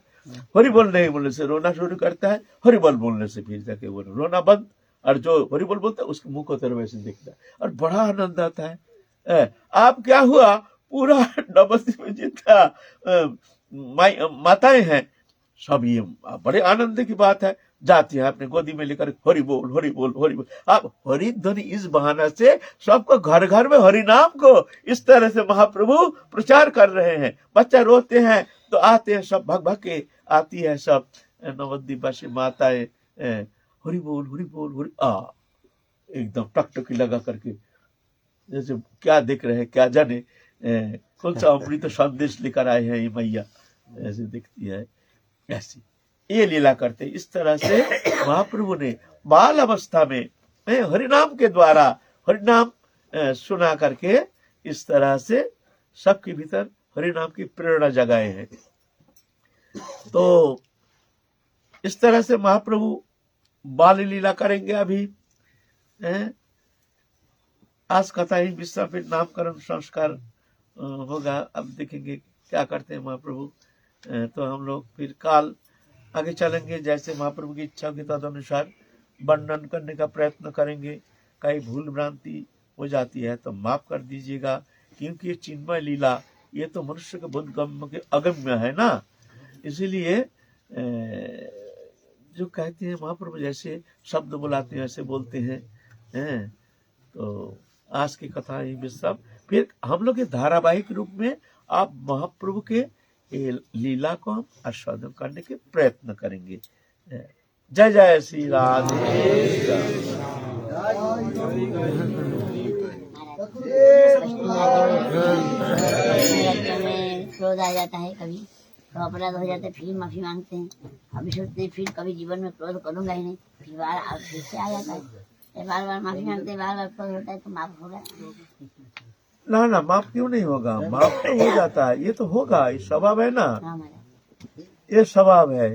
हरि बोल नहीं बोलने से रोना शुरू करता है, हरि बोल बोलने से फिर जाके वो रोना बंद, और जो हरि बोल बोलता है उसके मुंह को तरफ ऐसे देखता है और बड़ा आनंद आता है। आप क्या हुआ, पूरा नवद्वीप में जितना माताएं हैं सब, ये बड़े आनंद की बात है, जाती है अपने गोदी में लेकर हरि बोल हरि बोल हरि बोल। आप हरि ध्वनि इस बहाना से सबको घर घर में हरि नाम को इस तरह से महाप्रभु प्रचार कर रहे हैं। बच्चा रोते हैं तो आते हैं सब, भग भग के आती है सब नवद्वीप वासी माताएं, हरि बोल हरि एकदम टकटकी लगा करके, जैसे क्या देख रहे हैं क्या जाने, कौन सा अमृत संदेश लेकर आए हैं ये मैया, ऐसे दिखती है। ऐसी ये लीला करते, इस तरह से महाप्रभु ने बाल अवस्था में हरिनाम के द्वारा हरिनाम सुना करके इस तरह से सबके भीतर हरिनाम की प्रेरणा जगाए हैं। तो इस तरह से महाप्रभु बाल लीला करेंगे। अभी आज कथा ही विश्राम, फिर नामकरण संस्कार होगा। अब देखेंगे क्या करते हैं महाप्रभु। तो हम लोग फिर काल आगे चलेंगे, जैसे महाप्रभु की इच्छा के तदनुसार वर्णन करने का प्रयत्न करेंगे। कहीं भूल भ्रांति हो जाती है तो माफ कर दीजिएगा, क्योंकि ये चिन्मय लीला ये तो मनुष्य के बोधगम्य के अगम्य है ना। इसीलिए जो कहते हैं महाप्रभु जैसे शब्द बुलाते हैं ऐसे बोलते हैं। तो आज की कथा ही विश्राम, फिर हम लोग के धारावाहिक रूप में आप महाप्रभु के लीला को हम आस्वादन करने के प्रयत्न करेंगे। जय जय श्री राधे। क्रोध आ जाता है, कभी तो अपराध हो जाता है, फिर माफी मांगते हैं। अभी सोचते हैं फिर कभी जीवन में क्रोध करूंगा ही नहीं, फिर बार फिर से आ जाता है, बार बार माफी मांगते हैं, बार बार क्रोध होता है तो माफ हो गया। ना माफ क्यों नहीं होगा, माफ तो हो जाता है, ये तो होगा, ये स्वभाव है ना, ये स्वभाव है,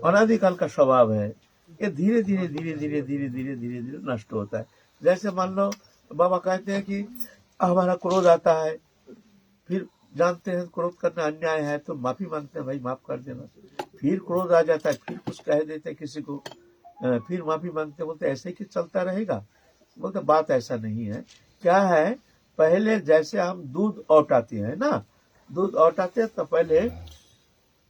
अनादिकाल का स्वभाव है। ये धीरे धीरे धीरे धीरे धीरे धीरे धीरे धीरे नष्ट होता है। जैसे मान लो बाबा कहते हैं कि हमारा क्रोध आता है, फिर जानते हैं क्रोध करना अन्याय है तो माफी मांगते हैं, भाई माफ कर देना। फिर क्रोध आ जाता है, फिर कुछ कह देते हैं किसी को, फिर माफी मांगते, बोलते ऐसे ही चलता रहेगा। बोलते बात ऐसा नहीं है। क्या है, पहले जैसे हम दूध औटाते हैं ना, दूध औटाते हैं तो पहले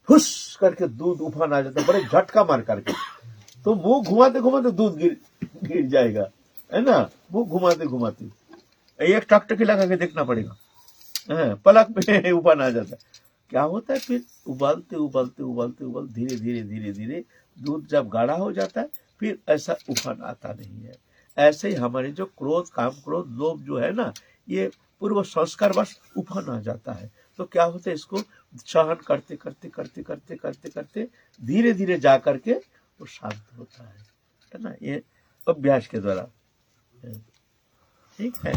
फुस करके दूध उफान आ जाता है, बड़े झटका मार करके, तो मुंह घुमाते घुमाते दूध गिर जाएगा, है ना। मुंह घुमाते घुमाते एक टकटकी लगा के देखना पड़ेगा, पलक पे उफान आ जाता है। क्या होता है फिर उबालते उबालते उबालते उबालते धीरे धीरे धीरे धीरे दूध जब गाढ़ा हो जाता है फिर ऐसा उफान आता नहीं है। ऐसे ही हमारे जो क्रोध, काम क्रोध, लोभ जो है ना, ये पूर्व संस्कार बस उफान आ जाता है। तो क्या होता है, इसको सहन करते करते करते करते करते करते धीरे धीरे जा करके वो शांत होता है ना, ये अभ्यास के द्वारा। ठीक है,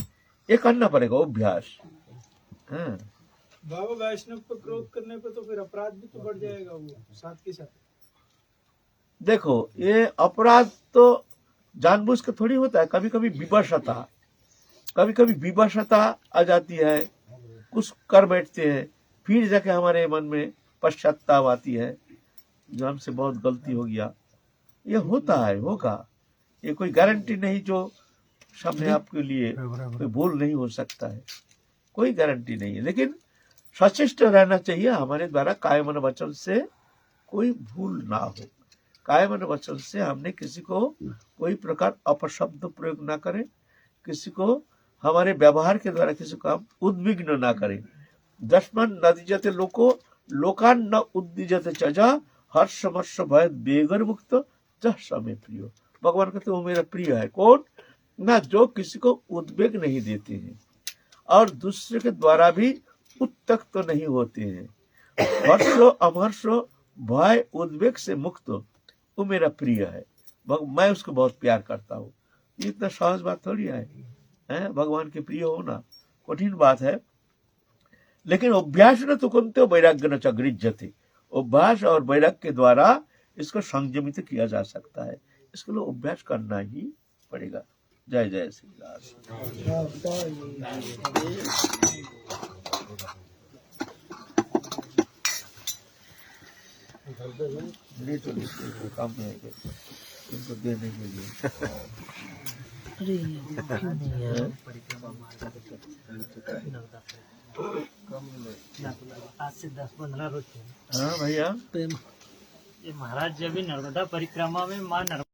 ये करना पड़ेगा अभ्यास। हाँ, बाबा वैष्णव पर क्रोध करने पे तो फिर अपराध भी तो बढ़ जाएगा वो साथ के साथ। देखो ये अपराध तो जानबूझ के थोड़ी होता है, कभी कभी विवशता आ जाती है, कुछ कर बैठते हैं, फिर जाके हमारे मन में पश्चाताप आती है, जो हमसे बहुत गलती हो गया। ये होता है, होगा, ये कोई गारंटी नहीं जो सामने आपके लिए कोई भूल नहीं हो सकता है, कोई गारंटी नहीं है। लेकिन सचेष्ट रहना चाहिए, हमारे द्वारा काय मन वचन से कोई भूल ना हो। काय मन वचन से हमने किसी को कोई प्रकार अपशब्द प्रयोग ना करें, किसी को हमारे व्यवहार के द्वारा किसी को हम उद्विग्न ना करें। दशमन नदीजते लोको लोकान न उद्दिजते चजा हर्षमर्ष भय बेगर मुक्त जह समय प्रियो। भगवान कहते वो मेरा प्रिय है। कौन ना, जो किसी को उद्वेग नहीं देते हैं और दूसरे के द्वारा भी उत्तक्त तो नहीं होते हैं। हर्षो अमर्षो भय उद्वेग से मुक्त, वो मेरा प्रिय है, मैं उसको बहुत प्यार करता हूँ। ये इतना सहज बात थोड़ी है, भगवान के प्रिय होना कठिन बात है। लेकिन अभ्यास न तो कुंते वैराग्य न च गृह्यते, अभ्यास और वैराग्य के द्वारा इसको संयमित किया जा सकता है। इसके लिए अभ्यास करना ही पड़ेगा। जय जय श्री राम। काम में इनको देने के लिए आज से 10-15 रोज। हाँ भैया, ये महाराज जब भी नर्मदा परिक्रमा में माँ